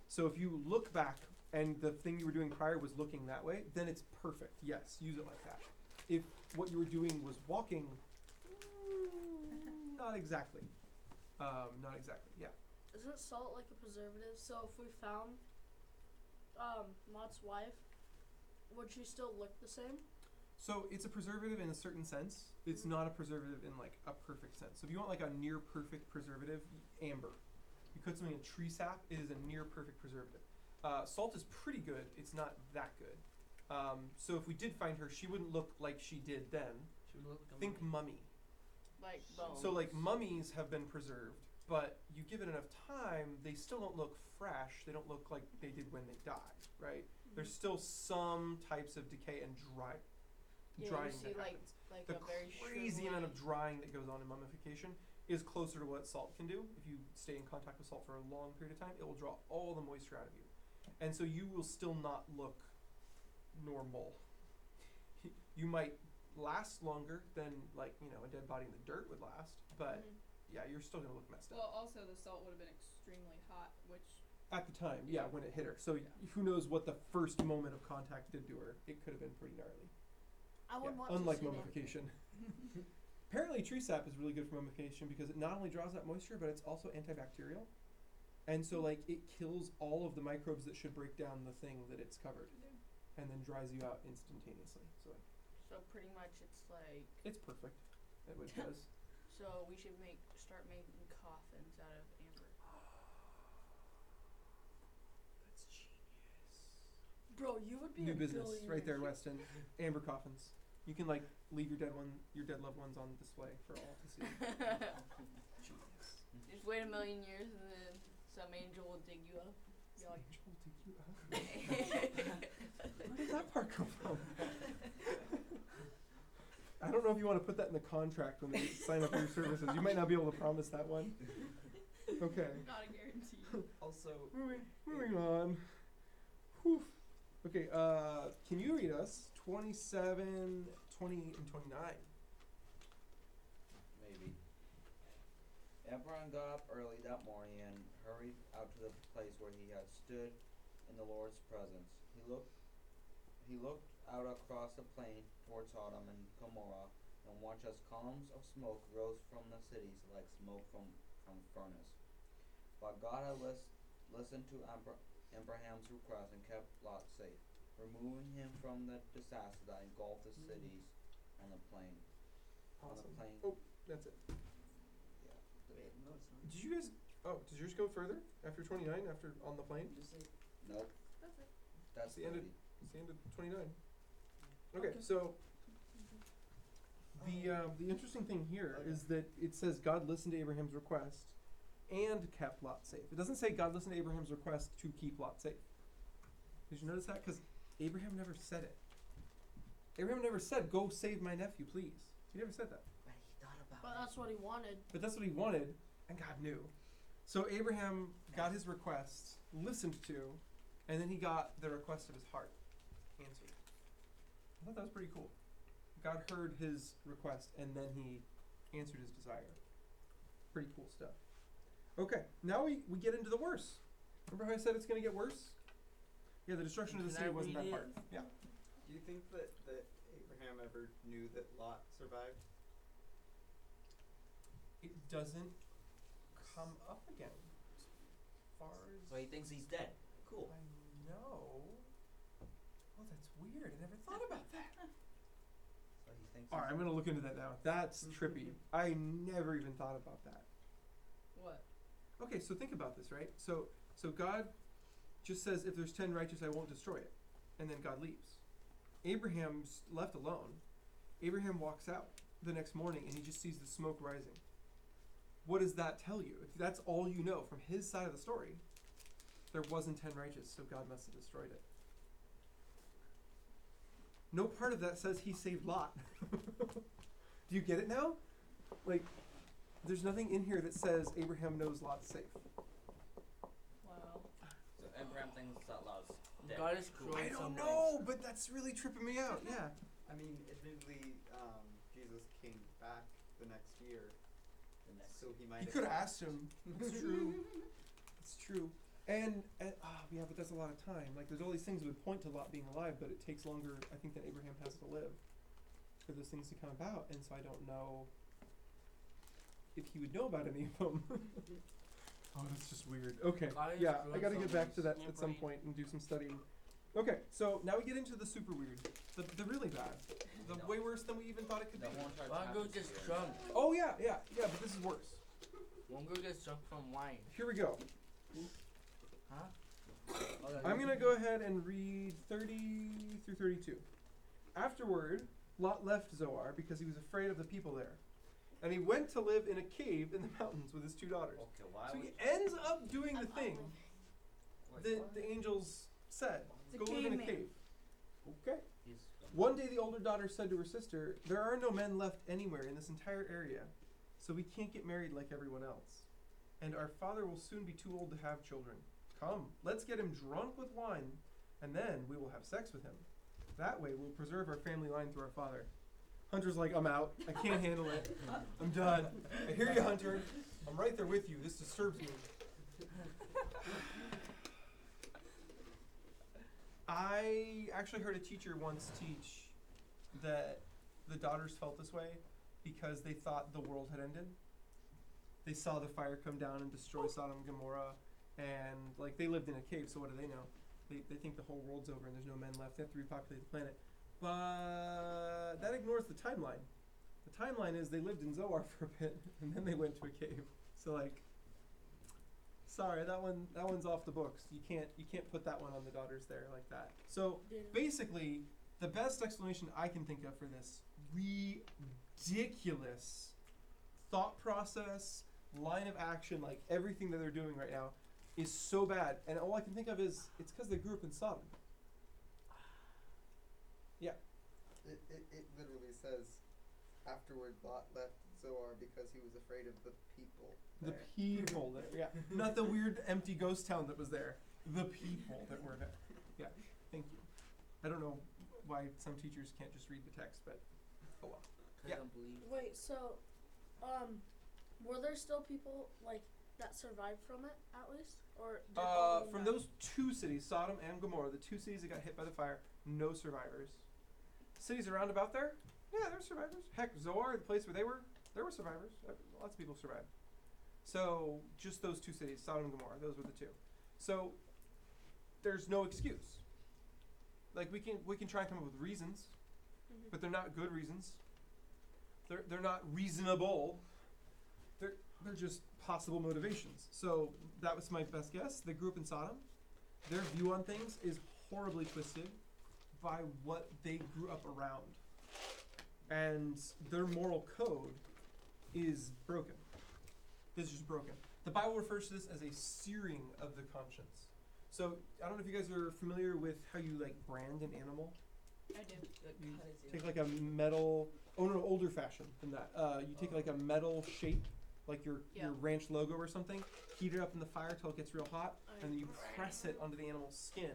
So if you look back and the thing you were doing prior was looking that way, then it's perfect. Yes, use it like that. If what you were doing was walking, not exactly. Not exactly, yeah. Isn't salt like a preservative? So if we found Lot's wife, would she still look the same? So it's a preservative in a certain sense. It's not a preservative in like a perfect sense. So if you want like a near perfect preservative, amber. You coat something in tree sap, it is a near perfect preservative. Salt is pretty good, it's not that good. So if we did find her, she wouldn't look like she did then. She would look like a Think mummy. Like bones. So like mummies have been preserved, but you give it enough time, they still don't look fresh. They don't look like they did when they died, right? There's still some types of decay and drying you that see happens. like The a very crazy amount of shrivelly- drying that goes on in mummification is closer to what salt can do. If you stay in contact with salt for a long period of time, it will draw all the moisture out of you. And so you will still not look normal. You might last longer than like, you know, a dead body in the dirt would last, but yeah, you're still gonna look messed up. Well, also the salt would have been extremely hot, which At the time, yeah, when it hit her. So who knows what the first moment of contact did to her. It could have been pretty gnarly. I would want Unlike to see mummification. Apparently tree sap is really good for mummification because it not only draws that moisture, but it's also antibacterial. And so like it kills all of the microbes that should break down the thing that it's covered and then dries you out instantaneously. So So pretty much it's like. It's perfect. That what it does. So we should start making coffins out of amber. That's genius. Bro, you would be New a business billionaire. right there, Weston. Amber coffins. You can like leave your dead loved ones on display for all to see. Genius. Just wait a million years and then some angel will dig you up. You're like, Angel will dig you up. Where did that part come from? I don't know if you want to put that in the contract when they sign up for your services. You might not be able to promise that one. Okay. Not a guarantee. Also, Moving on. Whew. Okay, can you read us 27, 20, and 29? Maybe. Abraham got up early that morning and hurried out to the place where he had stood in the Lord's presence. He looked out across the plain toward Sodom and Gomorrah and watched as columns of smoke rose from the cities like smoke from a furnace. But God had listened to Abraham's request and kept Lot safe, removing him from the disaster that engulfed the cities and the plain. Awesome. On the plain. Oh, that's it. Yeah. Wait, no, it's not. Did you guys? Oh, does yours go further after 29? After on the plane? Just like, Nope. That's it. That's the end of- 30. It's the end of 29. Okay, so the interesting thing here is that it says God listened to Abraham's request and kept Lot safe. It doesn't say God listened to Abraham's request to keep Lot safe. Did you notice that? Because Abraham never said it. Abraham never said, "Go save my nephew, please." He never said that. but he thought about But it. that's what he wanted. But that's what he wanted, and God knew. So Abraham got his request listened to, and then he got the request of his heart answered. I thought that was pretty cool. God heard his request, and then he answered his desire. Pretty cool stuff. Okay, now we get into the worst. Remember how I said it's going to get worse? Yeah, the destruction of the Can city I wasn't read that it? hard. Yeah. do you think that Abraham ever knew that Lot survived? It doesn't come up again. As far as So he thinks he's dead. Cool. I know. Oh, that's weird. I never thought about that. So he thinks. All right, I'm gonna look into that now. That's trippy. I never even thought about that. what? Okay, so think about this, right? So God just says, if there's 10 righteous, I won't destroy it, and then God leaves. Abraham's left alone. Abraham walks out the next morning, and he just sees the smoke rising. What does that tell you? If that's all you know from his side of the story, there wasn't 10 righteous, so God must have destroyed it. No part of that says he saved Lot. Do you get it now? Like, there's nothing in here that says Abraham knows Lot's safe. Wow. So Abraham thinks that Lot's dead. God is Cool. cruel. I don't know, but that's really tripping me out. Yeah. I mean, admittedly, Jesus came back the next year, The next. so he might You have could have thought- asked him. It's true. It's true. And yeah, but that's a lot of time. Like, there's all these things that would point to Lot being alive, but it takes longer, I think, than Abraham has to live for those things to come about. And so I don't know if he would know about any of them. Oh, that's just weird. Okay, God is yeah, I cruel gotta get back to that Yeah, at some brain. point and do some studying. Okay, so now we get into the super weird, the really bad, the No. way worse than we even thought it could be. The whole entire One chapter girl is gets weird. drunk. Oh yeah, but this is worse. One girl gets drunk from wine. Here we go. Huh? Okay. I'm going to go ahead and read 30 through 32. Afterward, Lot left Zoar because he was afraid of the people there. And he went to live in a cave in the mountains with his two daughters. Okay, why So would he ends up doing the thing Wait, that what? the angels said. It's a Go live in a caveman. cave. Okay. He's One day the older daughter said to her sister, "There are no men left anywhere in this entire area, so we can't get married like everyone else. And our father will soon be too old to have children. Come, let's get him drunk with wine, and then we will have sex with him. That way we'll preserve our family line through our father." Hunter's like, "I'm out. I can't handle it. I'm done. I hear you, Hunter. I'm right there with you. This disturbs me." I actually heard a teacher once teach that the daughters felt this way because they thought the world had ended. They saw the fire come down and destroy Sodom and Gomorrah, and like they lived in a cave, so what do they know? They think the whole world's over and there's no men left. They have to repopulate the planet. But that ignores the timeline. The timeline is they lived in Zoar for a bit, and then they went to a cave. So like, sorry, that one's off the books. You can't put that one on the daughters there like that. So Yeah. basically, the best explanation I can think of for this ridiculous thought process, line of action, like everything that they're doing right now, is so bad. And all I can think of is it's because they grew up in Sodom. Yeah. It literally says, afterward Lot left Zoar because he was afraid of the people The there. people there, yeah. Not the weird empty ghost town that was there. The people that were there. Yeah, thank you. I don't know why some teachers can't just read the text, but oh well. I Yeah. don't believe. Wait, so, were there still people like that survived from it at least, or did all of them From die? those two cities, Sodom and Gomorrah, the two cities that got hit by the fire, no survivors. Cities around about there, yeah, there were survivors. Heck, Zoar, the place where they were, there were survivors. Lots of people survived. So just those two cities, Sodom and Gomorrah, those were the two. So there's no excuse. Like we can try and come up with reasons, Mhm. but they're not good reasons. They're not reasonable. They're just possible motivations. So that was my best guess. They grew up in Sodom. Their view on things is horribly twisted by what they grew up around. And their moral code is broken. It's just broken. The Bible refers to this as a searing of the conscience. So I don't know if you guys are familiar with how you like brand an animal. I do. You take like a metal, older fashion than that. You take like a metal shape, like your ranch logo or something, heat it up in the fire till it gets real hot, and then you press it onto the animal's skin,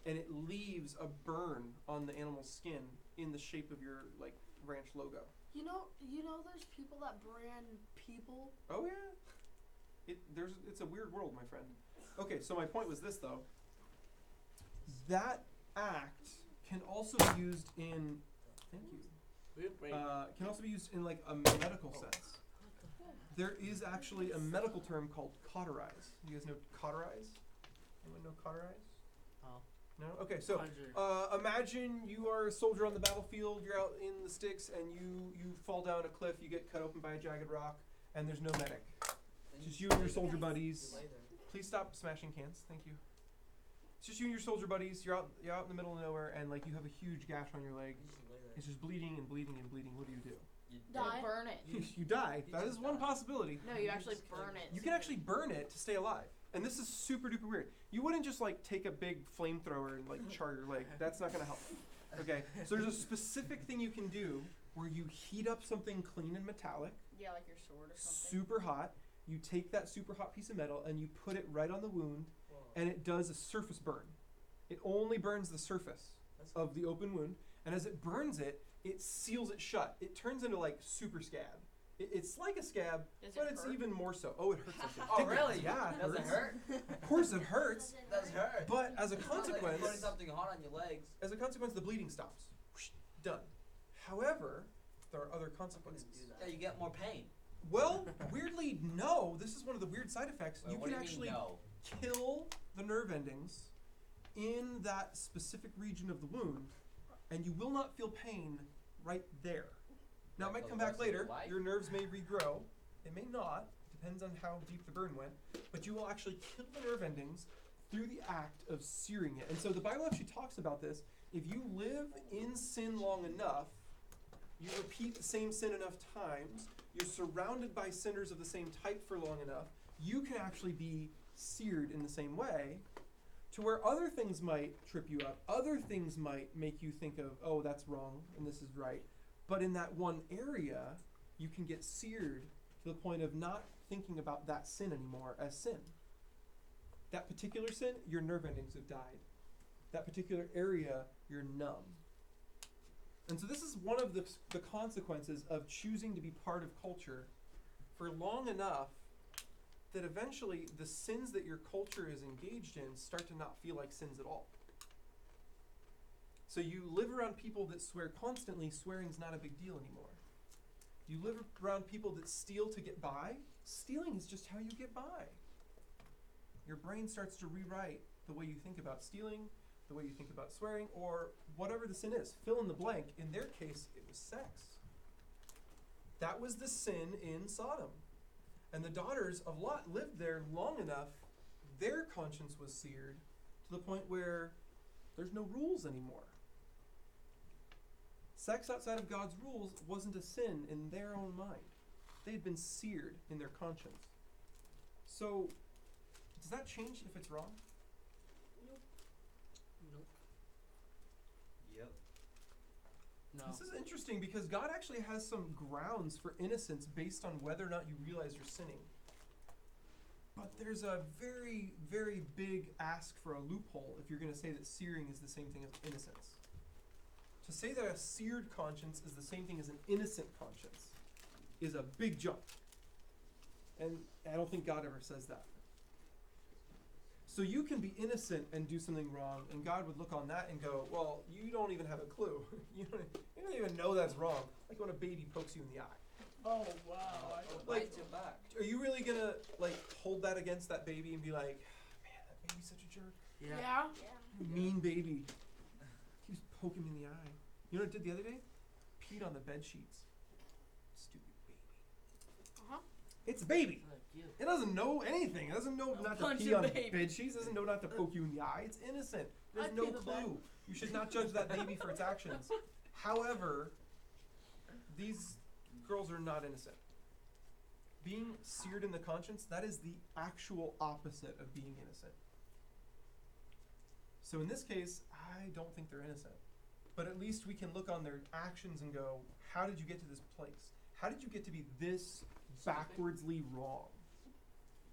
and it leaves a burn on the animal's skin in the shape of your like ranch logo. You know, there's people that brand people. Oh yeah, it's a weird world, my friend. Okay, so my point was this though. That act can also be used in. Thank you. Can also be used in like a medical sense. There is actually a medical term called cauterize. You guys know cauterize? Anyone know cauterize? Oh. No? Okay, so imagine you are a soldier on the battlefield, you're out in the sticks, and you fall down a cliff, you get cut open by a jagged rock, and there's no medic. It's just you and your soldier buddies. Please stop smashing cans, thank you. It's just you and your soldier buddies, you're out in the middle of nowhere, and like you have a huge gash on your leg. It's just bleeding and bleeding and bleeding. What do? You Die. burn it. You die. That is one possibility. No, you actually burn it. You can actually burn it to stay alive. And this is super duper weird. You wouldn't just like take a big flamethrower and like char your leg. That's not gonna help. Okay, so there's a specific thing you can do where you heat up something clean and metallic, Yeah, like your sword or something. super hot. You take that super hot piece of metal and you put it right on the wound, and it does a surface burn. It only burns the surface of the open wound, and as it burns it, it seals it shut. It turns into like super scab. It's like a scab, Does but it it's hurt? even more so. Oh, it hurts like Oh, ridiculous. really? Yeah, it Does it hurts. hurt? Of course it hurts, Does hurt. but as a Sounds like consequence, putting something hot on your legs. the bleeding stops. Whoosh, done. However, there are other consequences. Yeah, you get more pain. Well, weirdly, no. This is one of the weird side effects. Wait, You what can do you actually mean no? kill the nerve endings in that specific region of the wound, and you will not feel pain right there. Now, it Like might for come the back rest of your later. life? Your nerves may regrow. It may not. Depends on how deep the burn went. But you will actually kill the nerve endings through the act of searing it. And so the Bible actually talks about this. If you live in sin long enough, you repeat the same sin enough times, you're surrounded by sinners of the same type for long enough, you can actually be seared in the same way, to where other things might trip you up, other things might make you think of, oh, that's wrong and this is right. But in that one area, you can get seared to the point of not thinking about that sin anymore as sin. That particular sin, your nerve endings have died. That particular area, you're numb. And so this is one of the consequences of choosing to be part of culture for long enough that eventually the sins that your culture is engaged in start to not feel like sins at all. So you live around people that swear constantly, swearing's not a big deal anymore. You live around people that steal to get by, stealing is just how you get by. Your brain starts to rewrite the way you think about stealing, the way you think about swearing, or whatever the sin is. Fill in the blank. In their case, it was sex. That was the sin in Sodom. And the daughters of Lot lived there long enough, their conscience was seared to the point where there's no rules anymore. Sex outside of God's rules wasn't a sin in their own mind. They had been seared in their conscience. So, does that change if it's wrong? Nope. Nope. Yep. No. This is interesting because God actually has some grounds for innocence based on whether or not you realize you're sinning. But there's a very, very big ask for a loophole if you're going to say that searing is the same thing as innocence. To say that a seared conscience is the same thing as an innocent conscience is a big jump. And I don't think God ever says that. So you can be innocent and do something wrong, and God would look on that and go, well, you don't even have a clue. you don't even know that's wrong. Like when a baby pokes you in the eye. Oh wow. Like, Bite you back. are you really going to hold that against that baby and be like, man, that baby's such a jerk. Yeah. Mean baby. Keeps poking me in the eye. You know what it did the other day? Peed on the bed sheets. Stupid baby. Uh-huh. It's a baby. Like you. It doesn't know anything. It doesn't know not to punch pee a on baby. bed sheets. It doesn't know not to poke you in the eye. It's innocent. There's I'd no pee the bed. clue. You should not judge that baby for its actions. However, these girls are not innocent. Being seared in the conscience, that is the actual opposite of being innocent. So in this case, I don't think they're innocent. But at least we can look on their actions and go, how did you get to this place? How did you get to be this backwardsly wrong?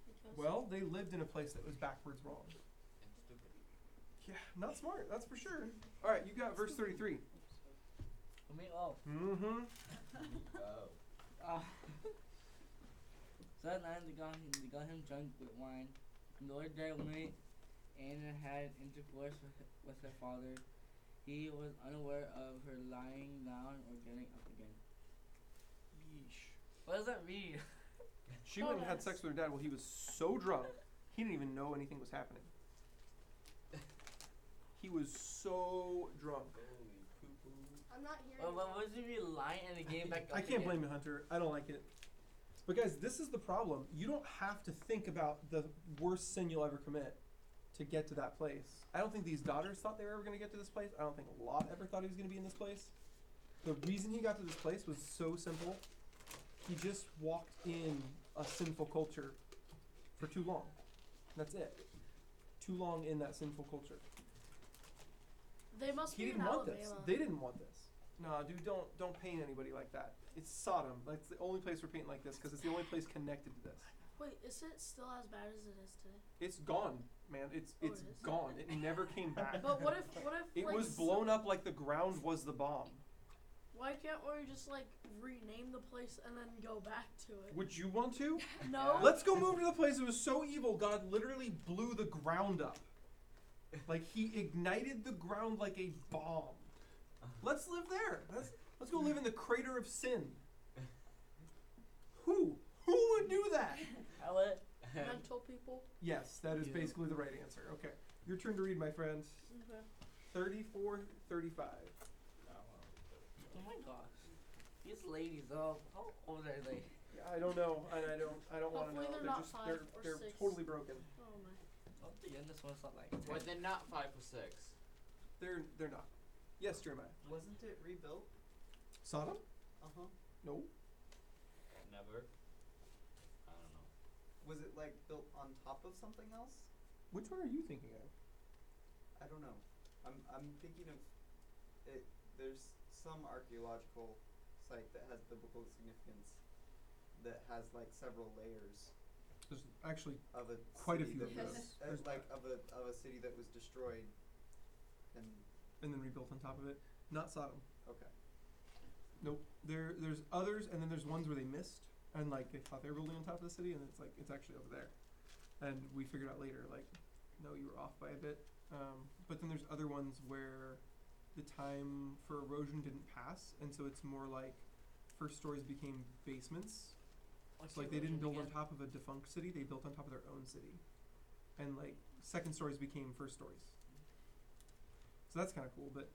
Because Well, they lived in a place that was backwards wrong. And stupid. Yeah, not smart, that's for sure. All right, you got verse 33. For me, oh. Mm-hmm. Oh. So that night they got him drunk with wine. And the Lord there went and had intercourse with her father. He was unaware of her lying down or getting up again. Yeesh. What does that mean? She went and had sex with her dad while he was so drunk, he didn't even know anything was happening. He was so drunk. Holy poo-poo. I'm not hearing. What was he lying and he came back up I can't again? blame you, Hunter. I don't like it. But guys, this is the problem. You don't have to think about the worst sin you'll ever commit to get to that place. I don't think these daughters thought they were ever going to get to this place. I don't think Lot ever thought he was going to be in this place. The reason he got to this place was so simple. He just walked in a sinful culture for too long. That's it. Too long in that sinful culture. They must He be didn't in want Alabama. this. They didn't want this. No, dude, don't paint anybody like that. It's Sodom. That's the only place we're painting like this because it's the only place connected to this. Wait, is it still as bad as it is today? It's gone, man. It's Oh, it is? gone. It never came back. But what if It like, was blown up like the ground was the bomb. Why can't we just like rename the place and then go back to it? Would you want to? No. Let's go move to the place that was so evil God literally blew the ground up. Like he ignited the ground like a bomb. Let's live there. Let's go live in the crater of sin. Who would do that? I would. Mental people. Yes, that is You. basically the right answer. Okay. Your turn to read, my friend. Okay. 34, 35. Oh my gosh. These ladies, how old are they? I don't know, and I don't want to know. Hopefully they're They're not just 5 or they're 6. totally broken. Oh my. Oh, the youngest one's not like Well, they're not 5 or 6. They're not. Yes, Jeremiah. Wasn't it rebuilt? Sodom? Uh-huh. No. Never. I don't know. Was it like built on top of something else? Which one are you thinking of? I don't know. I'm thinking of it. There's some archaeological site that has biblical significance that has like several layers There's actually of a quite a city few that of was those. like of a city that was destroyed and And then rebuilt on top of it. Not Sodom. okay. Nope. There's others, and then there's ones where they missed, and like they thought they were building on top of the city, and it's like it's actually over there. And we figured out later, like, no, you were off by a bit. But then there's other ones where the time for erosion didn't pass, and so it's more like first stories became basements. So like they didn't build on top of a defunct city; they built on top of their own city, and like second stories became first stories. So that's kind of cool. But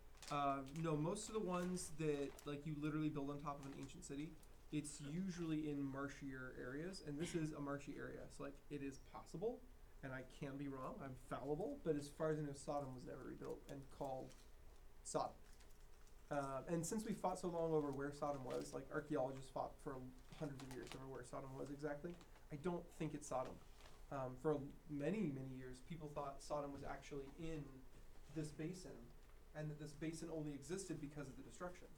no, most of the ones that like you literally build on top of an ancient city, it's usually in marshier areas, and this is a marshy area. So like it is possible, and I can be wrong. I'm fallible, but as far as I know, Sodom was never rebuilt and called Sodom. And since we fought so long over where Sodom was, like archaeologists fought for hundreds of years over where Sodom was exactly, I don't think it's Sodom. For many, many years, people thought Sodom was actually in this basin, and that this basin only existed because of the destruction.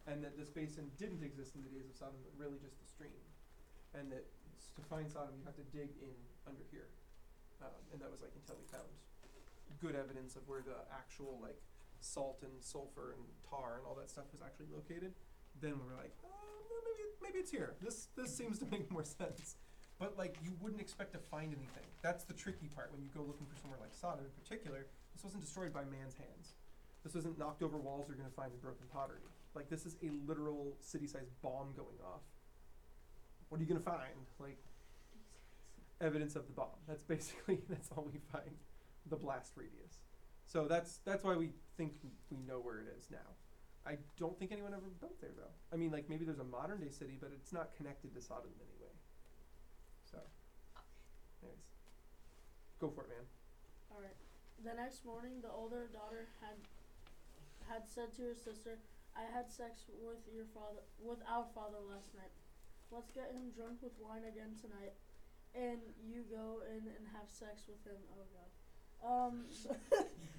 And that this basin didn't exist in the days of Sodom, but really just the stream. And that to find Sodom, you have to dig in under here. And that was like until we found good evidence of where the actual like salt and sulfur and tar and all that stuff was actually located. Then we were like, maybe it's here. This seems to make more sense. But like you wouldn't expect to find anything. That's the tricky part when you go looking for somewhere like Sodom in particular. This wasn't destroyed by man's hands. This wasn't knocked over walls you're going to find in broken pottery. Like this is a literal city-sized bomb going off. What are you going to find? Like evidence of the bomb. That's all we find. The blast radius. So that's why we think we know where it is now. I don't think anyone ever built there though. I mean, like maybe there's a modern day city, but it's not connected to Sodom in any way. So, anyways, go for it, man. All right. The next morning, the older daughter had said to her sister, "I had sex with our father last night. Let's get him drunk with wine again tonight, and you go in and have sex with him." Oh God.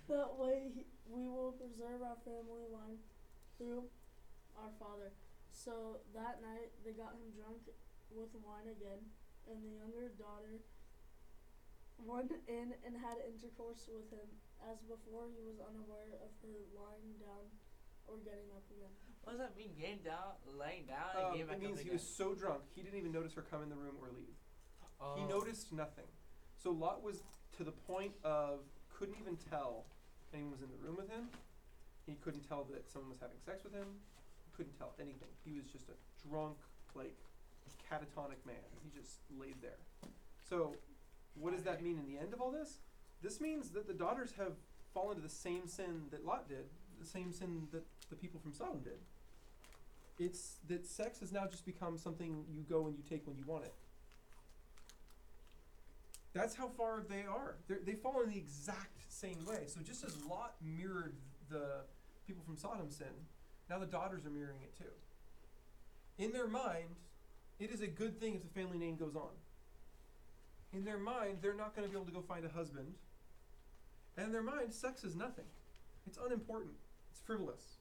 That way we will preserve our family line through our father. So that night they got him drunk with wine again, and the younger daughter went in and had intercourse with him. As before, he was unaware of her lying down or getting up again. What does that mean? Laying down, and getting back It means up he again? was so drunk he didn't even notice her come in the room or leave. He Oh. noticed nothing. So Lot was to the point of couldn't even tell anyone was in the room with him. He couldn't tell that someone was having sex with him. He couldn't tell anything. He was just a drunk, like, catatonic man. He just laid there. So what does that mean in the end of all this? This means that the daughters have fallen to the same sin that Lot did, the same sin that the people from Sodom did. It's that sex has now just become something you go and you take when you want it. That's how far they are. They fall in the exact same way. So just as Lot mirrored the people from Sodom's sin, now the daughters are mirroring it too. In their mind, it is a good thing if the family name goes on. In their mind, they're not going to be able to go find a husband. And in their mind, sex is nothing. It's unimportant. It's frivolous.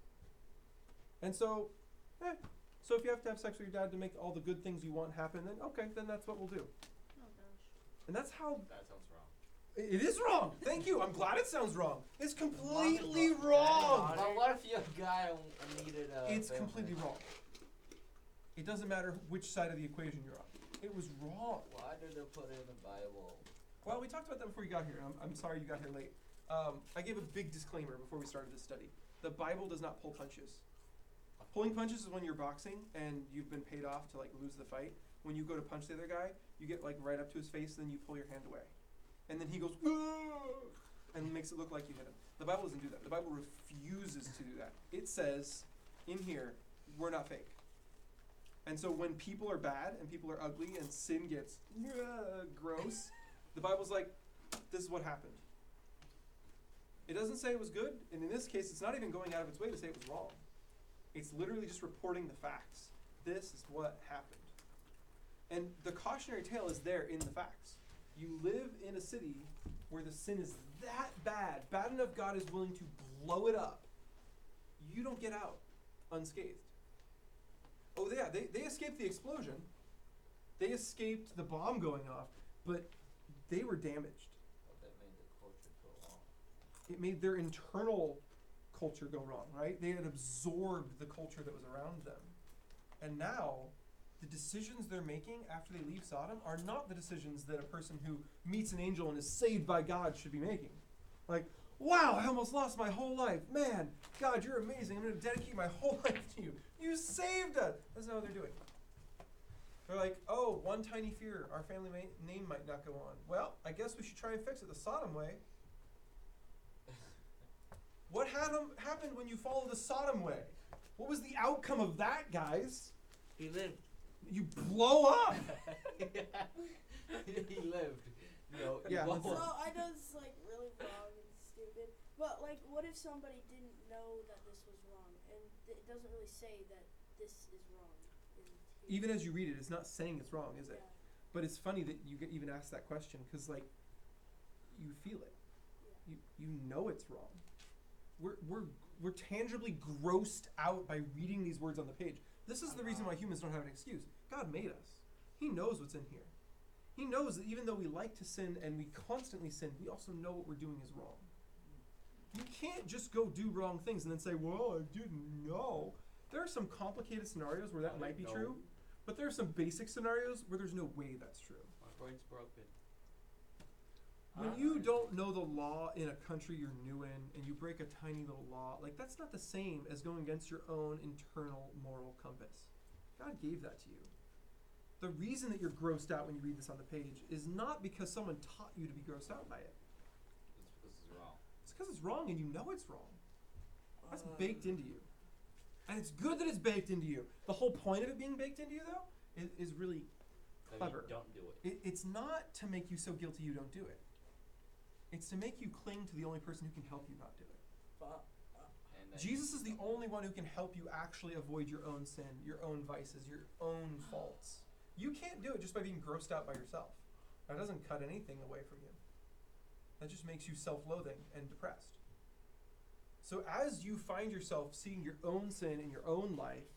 And so, so if you have to have sex with your dad to make all the good things you want happen, then okay, then that's what we'll do. Oh gosh. And that's how... That sounds wrong. It is wrong. Thank you. I'm glad it sounds wrong. It's completely wrong. But what if your guy needed a It's family? completely wrong. It doesn't matter which side of the equation you're on. It was wrong. Why did they put it in the Bible? Well, we talked about that before you got here. I'm sorry you got here late. I gave a big disclaimer before we started this study. The Bible does not pull punches. Pulling punches is when you're boxing and you've been paid off to like lose the fight. When you go to punch the other guy, you get like right up to his face, then you pull your hand away. And then he goes, "Whoa!" and makes it look like you hit him. The Bible doesn't do that. The Bible refuses to do that. It says in here, we're not fake. And so when people are bad and people are ugly and sin gets gross, the Bible's like, this is what happened. It doesn't say it was good, and in this case, it's not even going out of its way to say it was wrong. It's literally just reporting the facts. This is what happened. And the cautionary tale is there in the facts. You live in a city where the sin is that bad enough God is willing to blow it up. You don't get out unscathed. Oh yeah, they escaped the explosion. They escaped the bomb going off, but they were damaged. But that made the culture go wrong. It made their internal culture go wrong, right? They had absorbed the culture that was around them. And now, the decisions they're making after they leave Sodom are not the decisions that a person who meets an angel and is saved by God should be making. Like, wow, I almost lost my whole life. Man, God, you're amazing. I'm going to dedicate my whole life to you. You saved us. That's not what they're doing. They're like, oh, one tiny fear. Our family name might not go on. Well, I guess we should try and fix it the Sodom way. What happened when you followed the Sodom way? What was the outcome of that, guys? He lived. You blow up. He lived. No, Yeah, he that's won't. So I know this is like really wrong and stupid, but like, what if somebody didn't know that this was wrong, and it doesn't really say that this is wrong? Even as you read it, it's not saying it's wrong, is it? Yeah. But it's funny that you get even asked that question because, like, you feel it. Yeah. You know it's wrong. We're tangibly grossed out by reading these words on the page. This is the reason why humans don't have an excuse. God made us. He knows what's in here. He knows that even though we like to sin and we constantly sin, we also know what we're doing is wrong. You can't just go do wrong things and then say, well, I didn't know. There are some complicated scenarios where that might be true, but there are some basic scenarios where there's no way that's true. My brain's broken. When you don't know the law in a country you're new in and you break a tiny little law, like that's not the same as going against your own internal moral compass. God gave that to you. The reason that you're grossed out when you read this on the page is not because someone taught you to be grossed out by it. It's because it's wrong. It's because it's wrong and you know it's wrong. That's baked into you. And it's good that it's baked into you. The whole point of it being baked into you, though, is really clever. Don't do it. It's not to make you so guilty you don't do it. It's to make you cling to the only person who can help you not do it. Jesus is the only one who can help you actually avoid your own sin, your own vices, your own faults. You can't do it just by being grossed out by yourself. That doesn't cut anything away from you. That just makes you self-loathing and depressed. So as you find yourself seeing your own sin in your own life,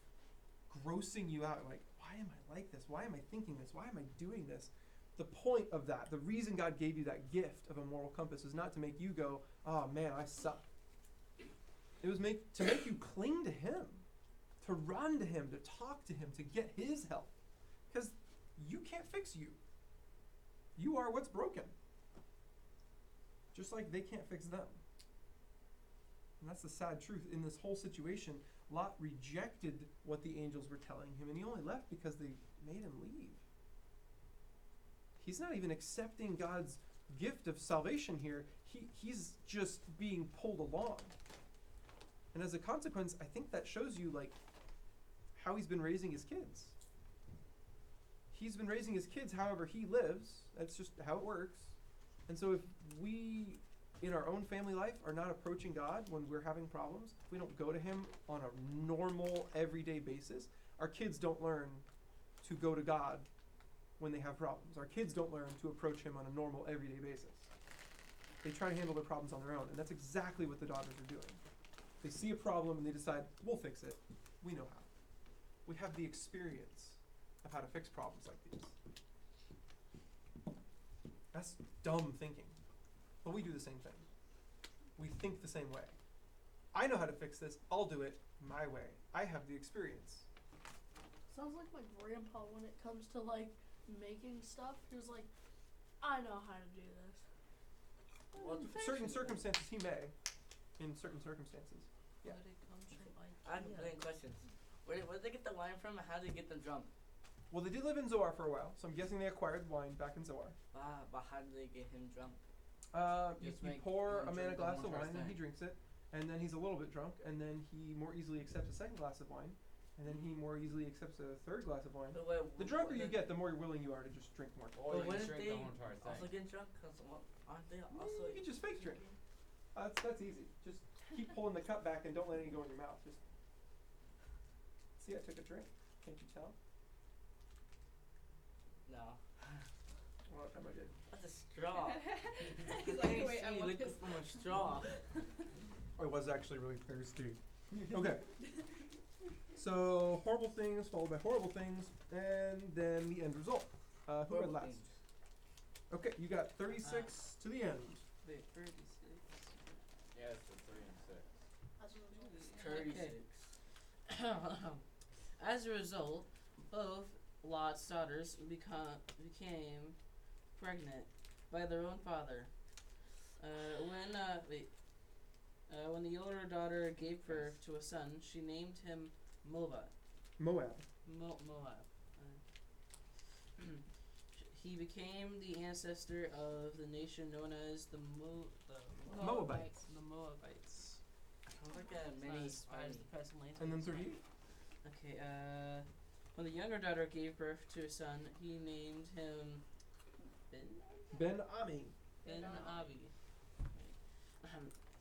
grossing you out, like, why am I like this? Why am I thinking this? Why am I doing this? The point of that, the reason God gave you that gift of a moral compass is not to make you go, oh man, I suck. It was to make you cling to Him, to run to Him, to talk to Him, to get His help. Because you can't fix you. You are what's broken. Just like they can't fix them. And that's the sad truth. In this whole situation, Lot rejected what the angels were telling him, and he only left because they made him leave. He's not even accepting God's gift of salvation here. He's just being pulled along. And as a consequence, I think that shows you like how he's been raising his kids. He's been raising his kids however he lives. That's just how it works. And so if we, in our own family life, are not approaching God when we're having problems, if we don't go to Him on a normal, everyday basis, our kids don't learn to go to God when they have problems. Our kids don't learn to approach Him on a normal, everyday basis. They try to handle their problems on their own, and that's exactly what the daughters are doing. They see a problem and they decide, we'll fix it. We know how. We have the experience of how to fix problems like these. That's dumb thinking. But we do the same thing. We think the same way. I know how to fix this. I'll do it my way. I have the experience. Sounds like my grandpa when it comes to like making stuff. He was like, I know how to do this. Well, in certain circumstances he may. In certain circumstances. Yeah. Where did it come from? I have a million questions. Where did they get the wine from and how did they get them drunk? Well, they did live in Zoar for a while, so I'm guessing they acquired wine back in Zoar. But how did they get him drunk? You Just make pour him a man a drink glass one of more wine and he thing. drinks it, and then he's a little bit drunk, and then he more easily accepts a second glass of wine, and then he more easily accepts a third glass of wine. But wait, The drunker you get, the more willing you are to just drink more. Or But you wouldn't drink they the whole entire also thing. get drunk? Cause aren't they You also? can just fake drink. That's easy. Just keep pulling the cup back and don't let any go in your mouth. Just see, I took a drink. Can't you tell? No. Well, that time I did. That's a straw. He's Can like, you wait, I see want liquid this. from a straw. I was actually really thirsty. Okay. So horrible things followed by horrible things, and then the end result. Who read Horrible last? things. Okay, you got 36 to the end. Wait, 36. Yeah, it's the 3 and 6. That's what it was. 36. As a result, both Lot's daughters became pregnant by their own father. When the older daughter gave birth to a son, she named him Moab. Moab. Moab. He became the ancestor of the nation known as the Moabites. Moabites. The Moabites. Sounds like a mini Spies the Pestilence. And then 38. Okay, when the younger daughter gave birth to a son, he named him Ben Ami. Ben Abi.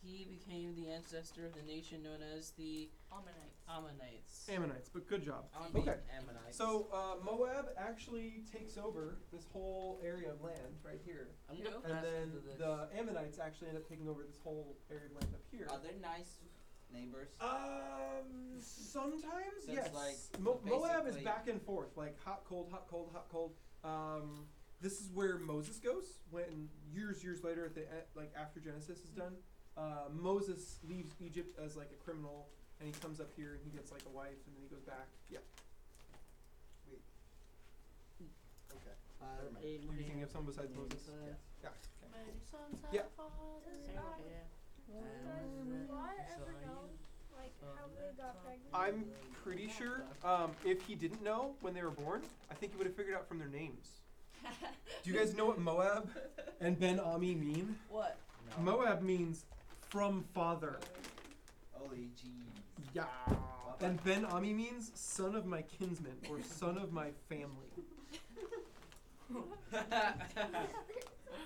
He became the ancestor of the nation known as the Ammonites. Ammonites, but good job. Ami- Okay. Ammonites. So Moab actually takes over this whole area of land right here. I'm gonna And pass then into this. the Ammonites actually end up taking over this whole area of land up here. Are they nice neighbors? Sometimes, Since, yes. like, Moab is basically- back and forth, like hot, cold, hot, cold, hot, cold. This is where Moses goes when years later, at the like after Genesis is done. Moses leaves Egypt as like a criminal, and he comes up here and he gets like a wife, and then he goes back. Yeah. Wait. Okay. Do you think you have someone besides Moses? Yeah. Yeah. Many sons Yeah. have fathers. Does Lot ever know, like, how they got pregnant? I'm pretty sure if he didn't know when they were born, I think he would have figured out from their names. Do you guys know what Moab and Ben Ami mean? What? No. Moab means from father. Holy jeez. Yeah. And Ben Ami means son of my kinsman or son of my family.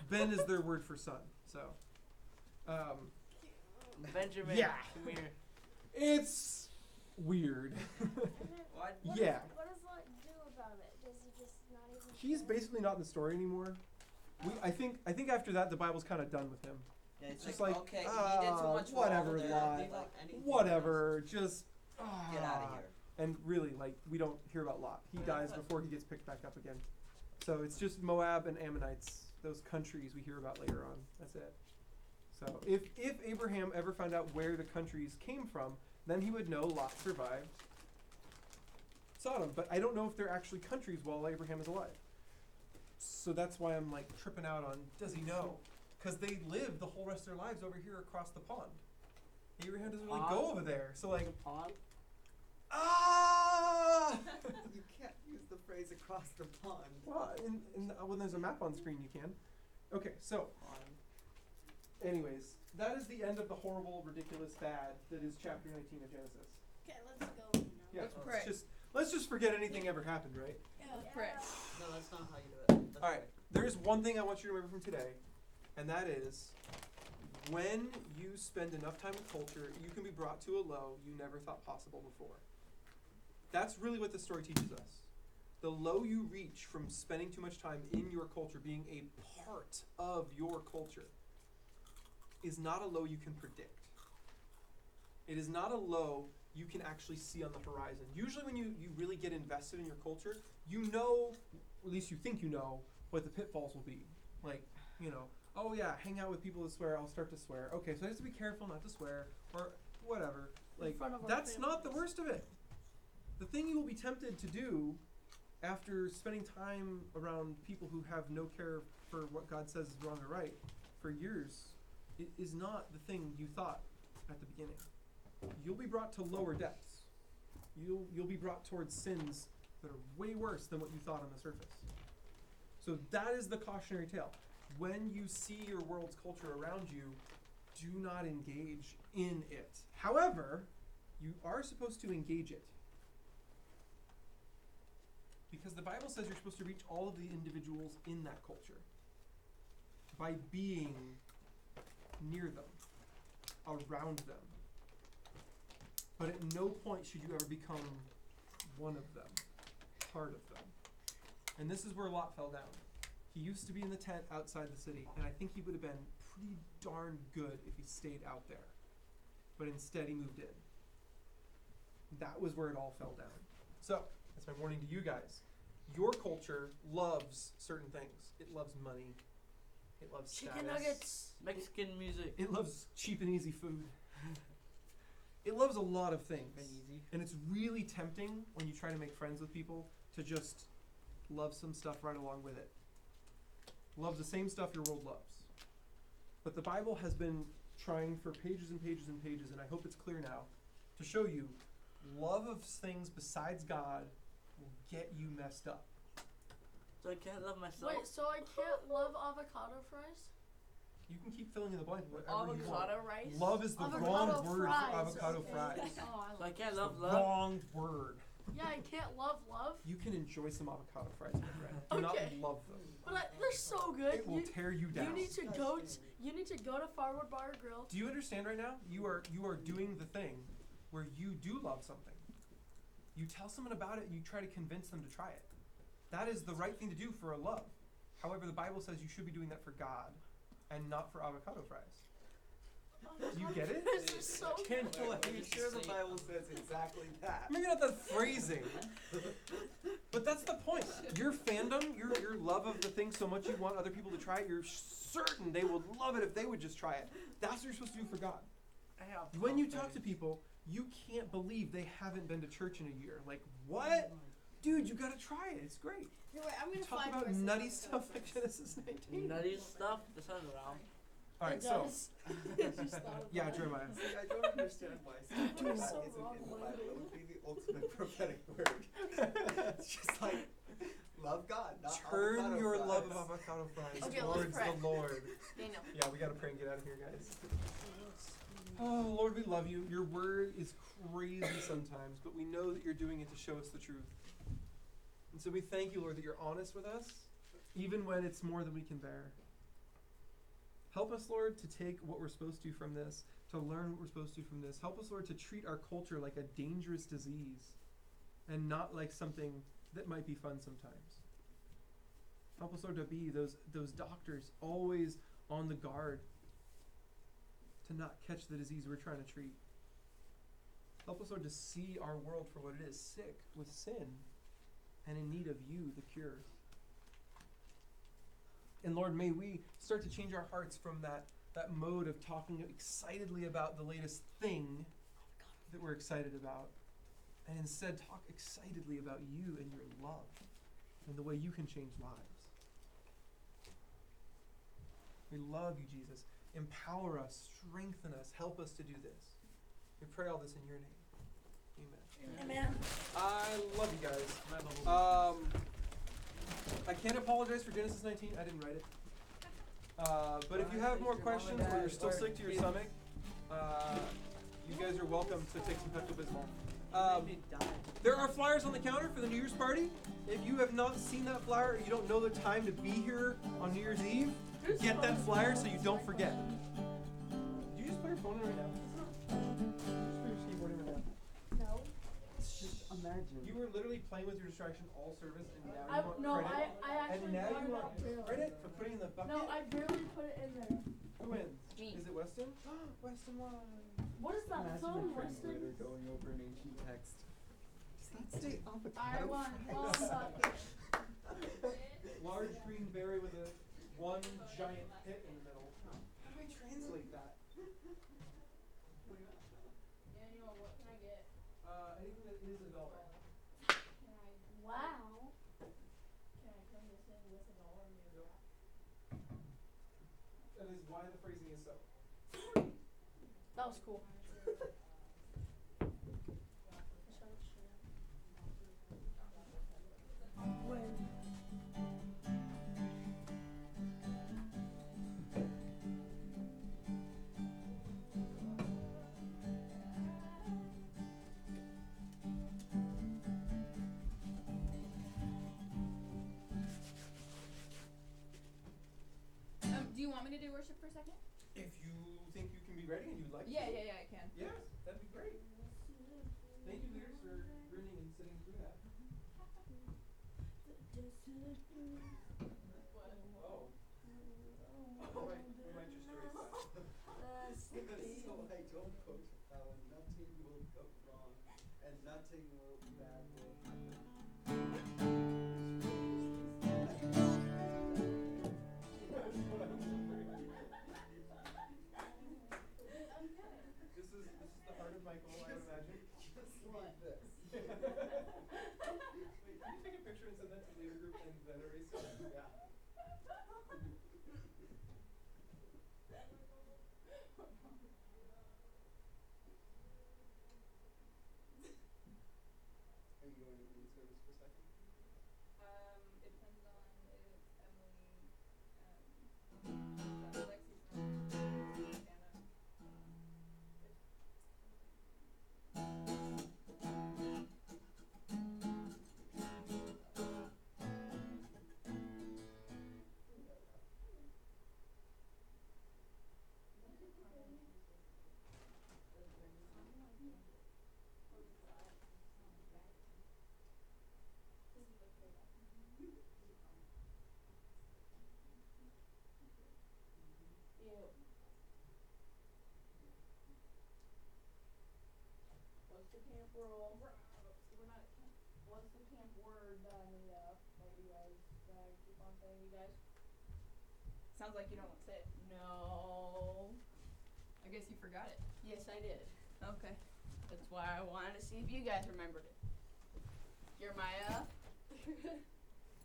Ben is their word for son. So, Benjamin. Yeah. Come here. it's weird. What? Yeah. What does Lot do about it? Does he just not even He's care? basically not in the story anymore. I think after that the Bible's kind of done with him. Yeah, it's Just like, like, okay, he did too much whatever, wrong. Lot. Like, anything Whatever, just else. Get out of here. And really, like, we don't hear about Lot. He dies before he gets picked back up again. So it's just Moab and Ammonites, those countries we hear about later on. That's it. So if Abraham ever found out where the countries came from, then he would know Lot survived Sodom. But I don't know if they're actually countries while Abraham is alive. So that's why I'm like tripping out on, does he know? Because they live the whole rest of their lives over here across the pond. Abraham doesn't really go over there. So like, Pond. You can't use the phrase across the pond. Well, when there's a map on screen, you can. Okay, so, anyways, that is the end of the horrible, ridiculous, bad that is chapter 19 of Genesis. Okay, let's go now. Yeah, Let's pray. let's just forget anything ever happened, right? Let's pray. No, that's not how you do it. That's All right. There is one thing I want you to remember from today, and that is, when you spend enough time with culture, you can be brought to a low you never thought possible before. That's really what this story teaches us. The low you reach from spending too much time in your culture, being a part of your culture, is not a low you can predict. It is not a low you can actually see on the horizon. Usually when you really get invested in your culture, you know, or at least you think you know, what the pitfalls will be. Like, you know, oh yeah, hang out with people that swear, I'll start to swear. Okay, so I have to be careful not to swear, or whatever. Like, front of our that's not the families. worst of it. The thing you will be tempted to do after spending time around people who have no care for what God says is wrong or right for years is not the thing you thought at the beginning. You'll be brought to lower depths. You'll be brought towards sins that are way worse than what you thought on the surface. So that is the cautionary tale. When you see your world's culture around you, do not engage in it. However, you are supposed to engage it. Because the Bible says you're supposed to reach all of the individuals in that culture by being near them, around them. But at no point should you ever become one of them, part of them. And this is where Lot fell down. He used to be in the tent outside the city, and I think he would have been pretty darn good if he stayed out there. But instead he moved in. That was where it all fell down. So, that's my warning to you guys. Your culture loves certain things. It loves money. It loves Chicken status. nuggets. Mexican music. It loves cheap and easy food. It loves a lot of things. And easy. And it's really tempting when you try to make friends with people to just love some stuff right along with it. Love the same stuff your world loves. But the Bible has been trying for pages and pages and pages, and I hope it's clear now, to show you love of things besides God will get you messed up. So I can't love myself. Wait, so I can't love avocado fries? You can keep filling in the blank with whatever you want. Avocado rice? Love is the Avocado wrong word fries, for avocado okay. fries. Oh, I So I like can't It's love the love. wrong word. Yeah, I can't love love. You can enjoy some avocado fries, my friend. Do not Okay. love them. But they're so good. It will tear you down. You need to go to Farwood Bar and Grill. Do you understand right now? You are doing the thing where you do love something. You tell someone about it and you try to convince them to try it. That is the right thing to do for a love. However, the Bible says you should be doing that for God and not for avocado fries. Do you get it? This is so good. Daniel, are you sure the Bible says exactly that? Maybe not the phrasing, but that's the point. Your fandom, your love of the thing so much you want other people to try it, you're certain they would love it if they would just try it. That's what you're supposed to do for God. When you talk to people, you can't believe they haven't been to church in a year. Like, what? Dude, you gotta try it. It's great. Here, wait, I'm gonna Talk fly about the rest of nutty the stuff episode like first. Genesis 19. Nutty stuff. That sounds wrong. All right, It so does. I just thought of yeah, that. Jeremiah. See, I don't understand why stuff like You're that so isn't wrong, in the Landon. Bible. It would be the ultimate prophetic word. It's just like, love God, not Turn avocado your fries. love of avocado fries Okay, let's towards pray. the Lord. Daniel. Yeah, we gotta pray and get out of here, guys. Oh, Lord, we love you. Your word is crazy sometimes, but we know that you're doing it to show us the truth. And so we thank you, Lord, that you're honest with us, even when it's more than we can bear. Help us, Lord, to take what we're supposed to from this, to learn what we're supposed to from this. Help us, Lord, to treat our culture like a dangerous disease and not like something that might be fun sometimes. Help us, Lord, to be those doctors always on the guard to not catch the disease we're trying to treat. Help us, Lord, to see our world for what it is, sick with sin and in need of you, the cure. And Lord, may we start to change our hearts from that mode of talking excitedly about the latest thing that we're excited about, and instead talk excitedly about you and your love and the way you can change lives. We love you, Jesus. Empower us, strengthen us, help us to do this. We pray all this in your name. Amen. Amen. I love you guys. I can't apologize for Genesis 19. I didn't write it. But if you have more questions or you're still sick to your stomach, you guys are welcome to take some Pepto-Bismol. There are flyers on the counter for the New Year's party. If you have not seen that flyer or you don't know the time to be here on New Year's Eve, get that flyer so you don't forget. Did you just put your phone in right now? Just put your skateboard in right now. No. Just imagine. You were literally playing with your distraction all service, and now I you want no, credit. I actually And now brought you it want up barely. credit for putting in the bucket? No, I barely put it in there. Who wins? Me. Is it Weston? Weston won. What is that? It's on Weston. Going over an ancient text. Does that say avocado I won. Well, fries? Large green berry with one giant pit in the middle. How do I translate that? Daniel, what can I get? Anything that is a dollar. Wow. Can I turn this in with $1 and do that? That is why the phrasing is so. That was cool. Do you want me to do worship for a second? If you think you can be ready and you'd like Yeah, to. I can. Yes, that'd be great. Thank you, leaders, for grinning and sitting through that. Oh. Right, we might just erase that. So I don't quote nothing will go wrong and nothing will bad will happen. This is the heart of Michael, I would imagine. Just like this. Wait, can you take a picture and send that to the leader group and then erase it? Yeah. Are you going to lead service for a second? It depends on if Emily, Lexi's not that I keep on saying, you guys? Sounds like you don't want to say it. No. I guess you forgot it. Yes, I did. Okay. That's why I wanted to see if you guys remembered it. Jeremiah?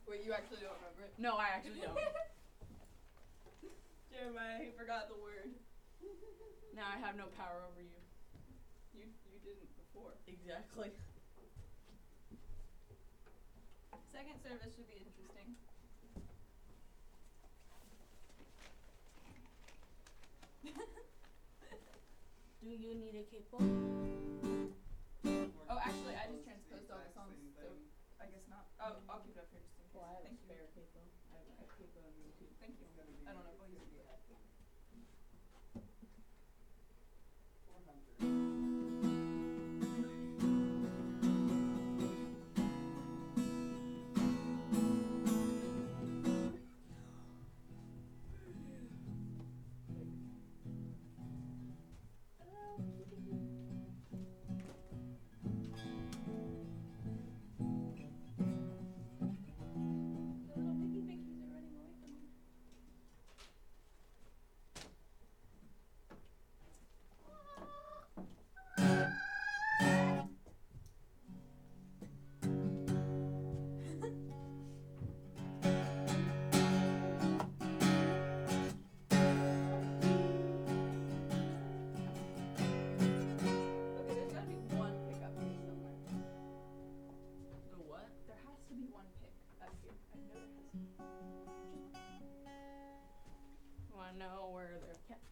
Wait, you actually don't remember it? No, I actually don't. Jeremiah, he forgot the word. Now I have no power over you. You didn't before. Exactly. Second service should be interesting. Do you need a capo? Oh, actually, I just transposed all the songs, so I guess not. Oh, I'll keep it up here just in case. Well, I have Thank a you. spare capo. I have a capo on me too. Thank you. I don't know if I'll use it. 400. The little piggy piggies are running away from me. Okay, there's gotta be one pick up here somewhere. The what? There has to be one pick up here. I know there has to be. Wanna know where they're kept?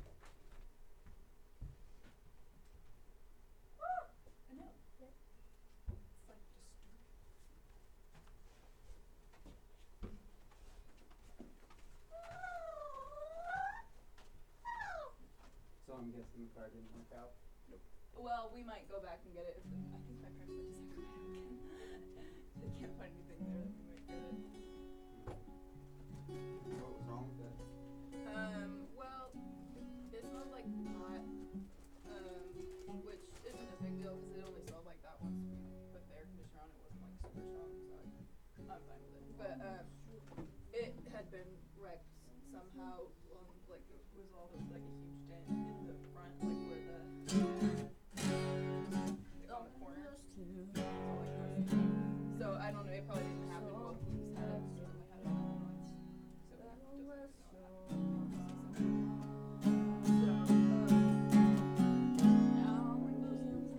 I know. It's like disturbing. So I'm guessing the car didn't work out. Well, we might go back and get it if the, I think my parents went to Sacramento again. They can't find anything there that we might get it. What was wrong with it? Well, it smelled like pot, which isn't a big deal because it only smelled like that once we put the air conditioner on. It wasn't like super strong, so I'm fine with it. But it had been wrecked somehow. Like it was all like a huge dent in the front, like where the like on the corner. So I don't know. It probably didn't happen while Luke's had it. We only had it a couple months, so we don't really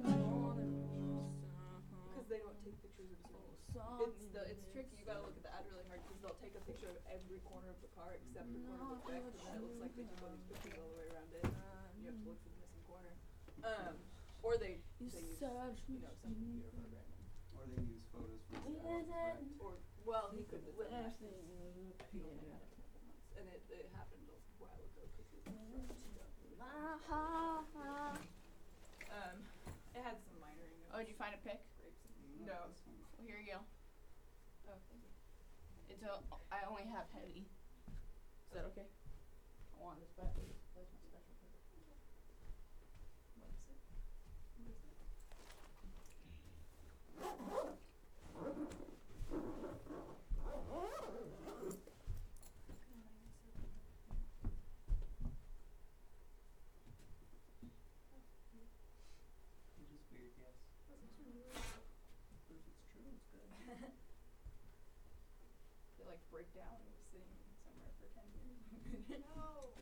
know what because they don't take pictures of service. It's tricky. You gotta look at the ad really hard because they'll take a picture of every corner of the car except the corner that's wrecked, and then it looks like they took all these pictures all the way around it. You have to look for the missing corner. Or they use some computer program. Or they use photos from the sky. Or well, he could have done that. He only had it a couple months, and it happened a while ago because his front was done. It had some minor. Oh, did you find a pick? No. Well, here you go. Oh, thank you. I only have heavy. Is that okay? I want this back. That's my special pick. What is it? What is it? Just weird, yes. If it's true, it's good. They like break down. It was sitting somewhere for 10 years. No.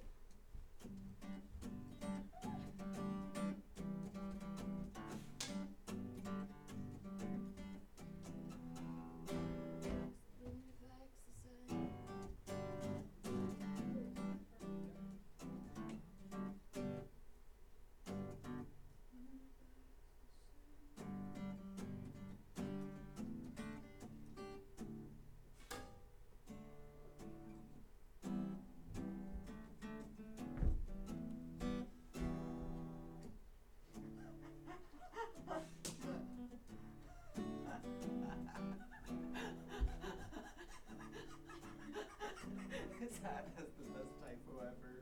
His hat has the best typo ever.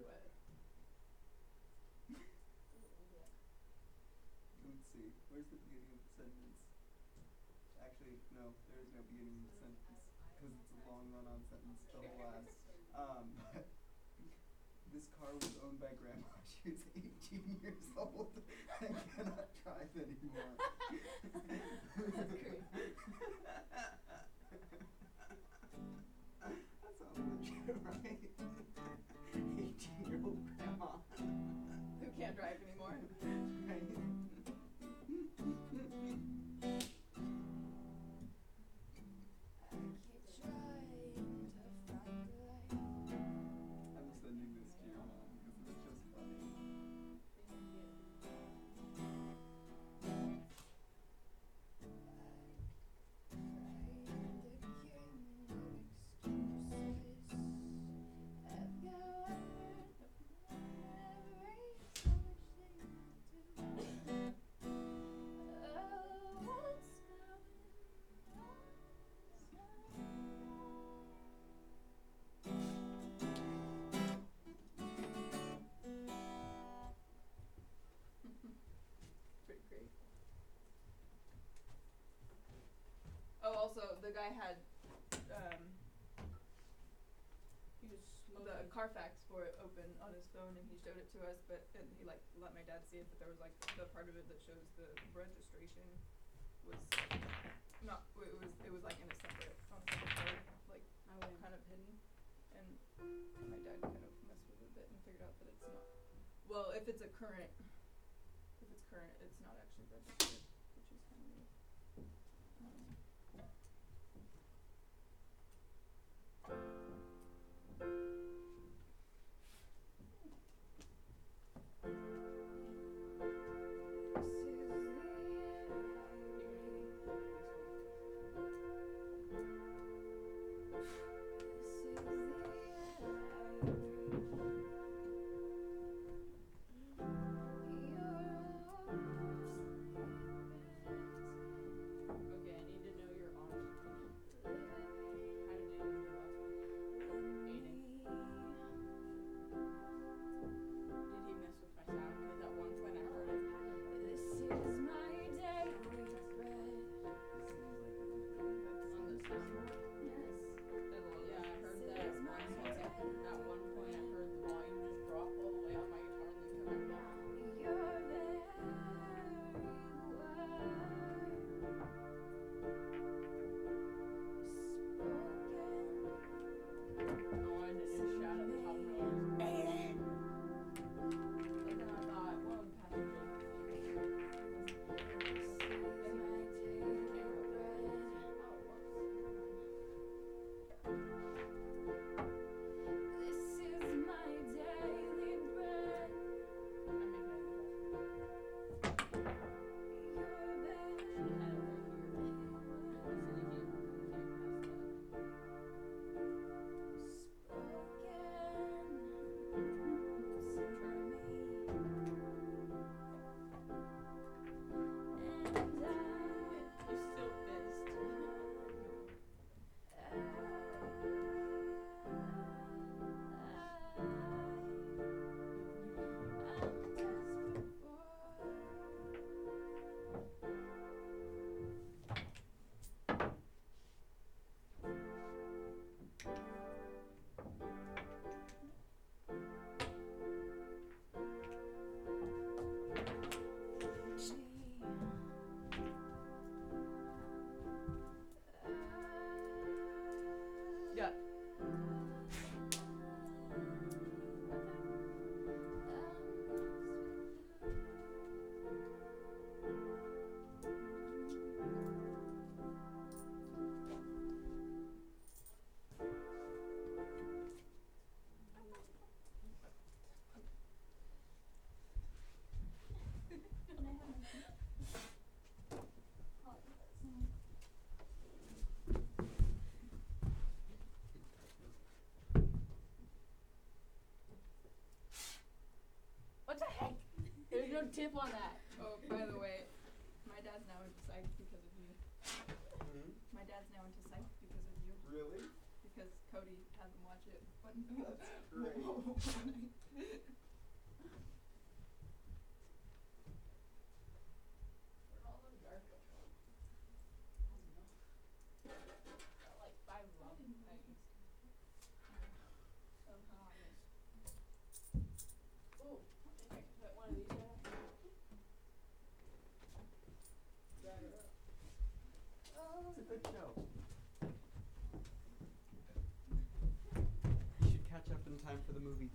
Let's see. Where's the beginning of the sentence? Actually, no, there is no beginning of the sentence. because it's a long run-on sentence till the last. But this car was owned by Grandma. She was 18 years old and cannot drive anymore. That's great. That sounds legit, right? 18-year-old grandma. Who can't drive anymore? Right? I'm sending this to your mom because it's just funny. Pretty great. Oh, also, the guy had, He was the smoking. Carfax for it open on his phone, and he showed it to us, and he like let my dad see it, but there was like the part of it that shows the registration was not, it was like in a separate, on a separate card, like I wouldn't. kind of hidden, and my dad kind of messed with it a bit and figured out that it's not, well, if it's current, it's not actually registered, which is kind of weird. Okay, I need to know your honest opinion. How did it do last week? Aiden. Did he mess with my sound? Because at one point I heard it. On the soundboard? Yeah, I heard that once. At one point I heard the volume just drop all the way on my guitar and then come back down. I wanted to just shout at the top of my lungs, Aiden! But then I thought, well, Pastor Jake is here. You're still pissed. Yeah. What the heck? There's no tip on that. Oh, by the way, my dad's now into psych because of you. Hmm? My dad's now into psych because of you. Really? Because Cody had them watch it one That's great. night. Where'd all those jars go from? I don't know. Got like 5 of them. good show. You should catch up in time for the movie.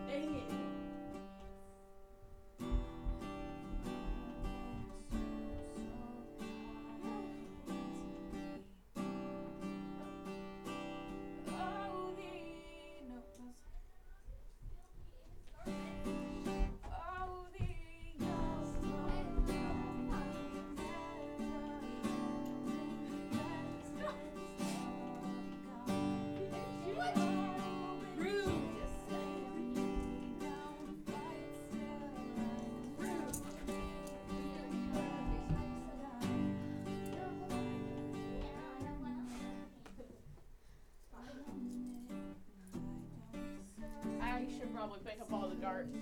Dang it. I should probably pick up all the darts.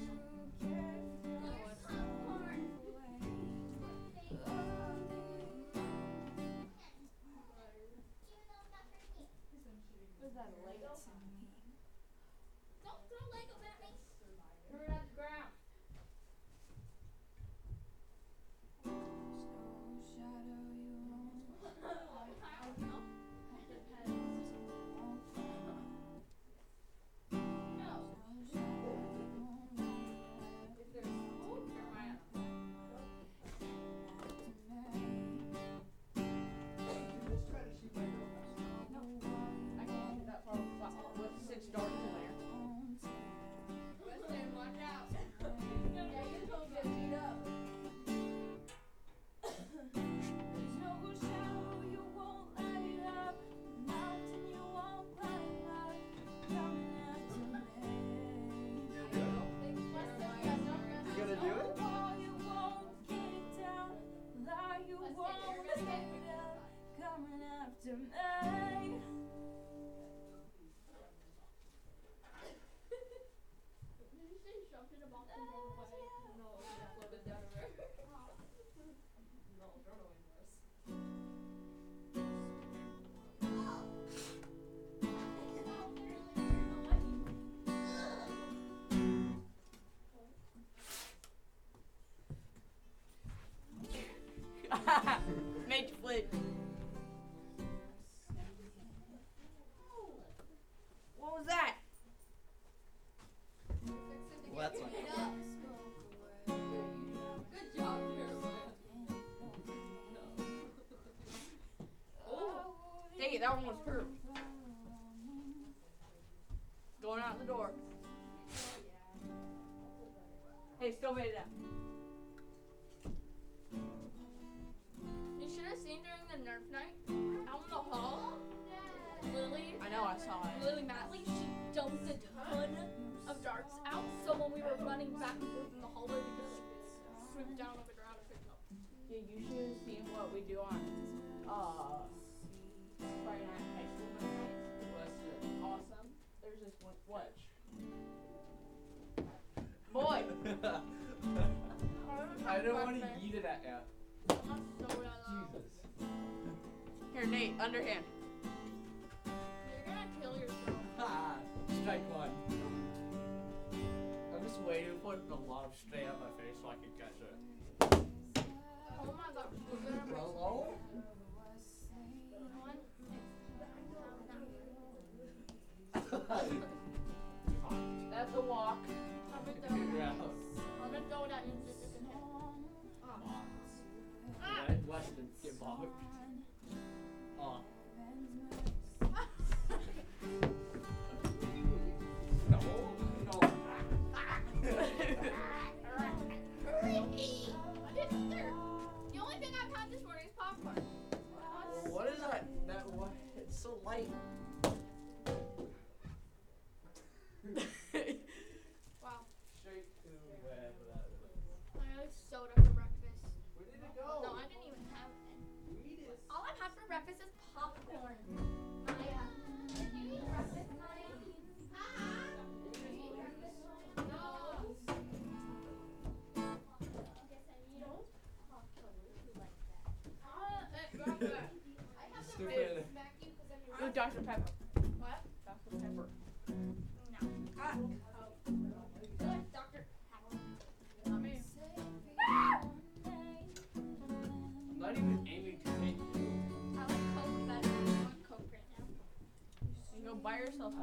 What's that, a Lego? Don't throw Legos at me. Throw it at the ground. Just try to shoot my girl. I can't shoot that far with 6 darts in there. Weston, watch out. Yeah, you're gonna get beat up. You gonna do it? Did you say jumped in a box and drove away? No, floated down a river. No, throw it away first. Made you flip. What was that? Well, that's not Good job, Carolyn. Oh, dang it, that one was curved. Going out the door. Hey, still made it out. You should have seen during the Nerf night out in the hall. Lily, I know, I saw it. Lily Matley, she dumped a ton of darts out. So when we were running back and forth in the hallway, we could swoop down on the ground and pick them up. Yeah, you should have seen what we do on Friday night high school night. Awesome. There's this one. What? Boy! I don't want to eat it at ya. I'm so loud. Jesus. Here, Nate, underhand. You're gonna kill yourself. Ha! Strike one. I'm just waiting for the lob straight at my face so I can catch it. Oh my gosh. We're gonna make Hello? That's a walk. I'm gonna throw it Yeah. at you. I'm gonna throw it at you and see if you can hit. Right? Weston, get blocked. Oh. No. No. Creepy. Stupid. Ooh, Dr. Pepper. What? Dr. Pepper. No. Good, Doctor. Not me. Not even aiming to hit you. I like Coke better. I want Coke right now. You go buy yourself a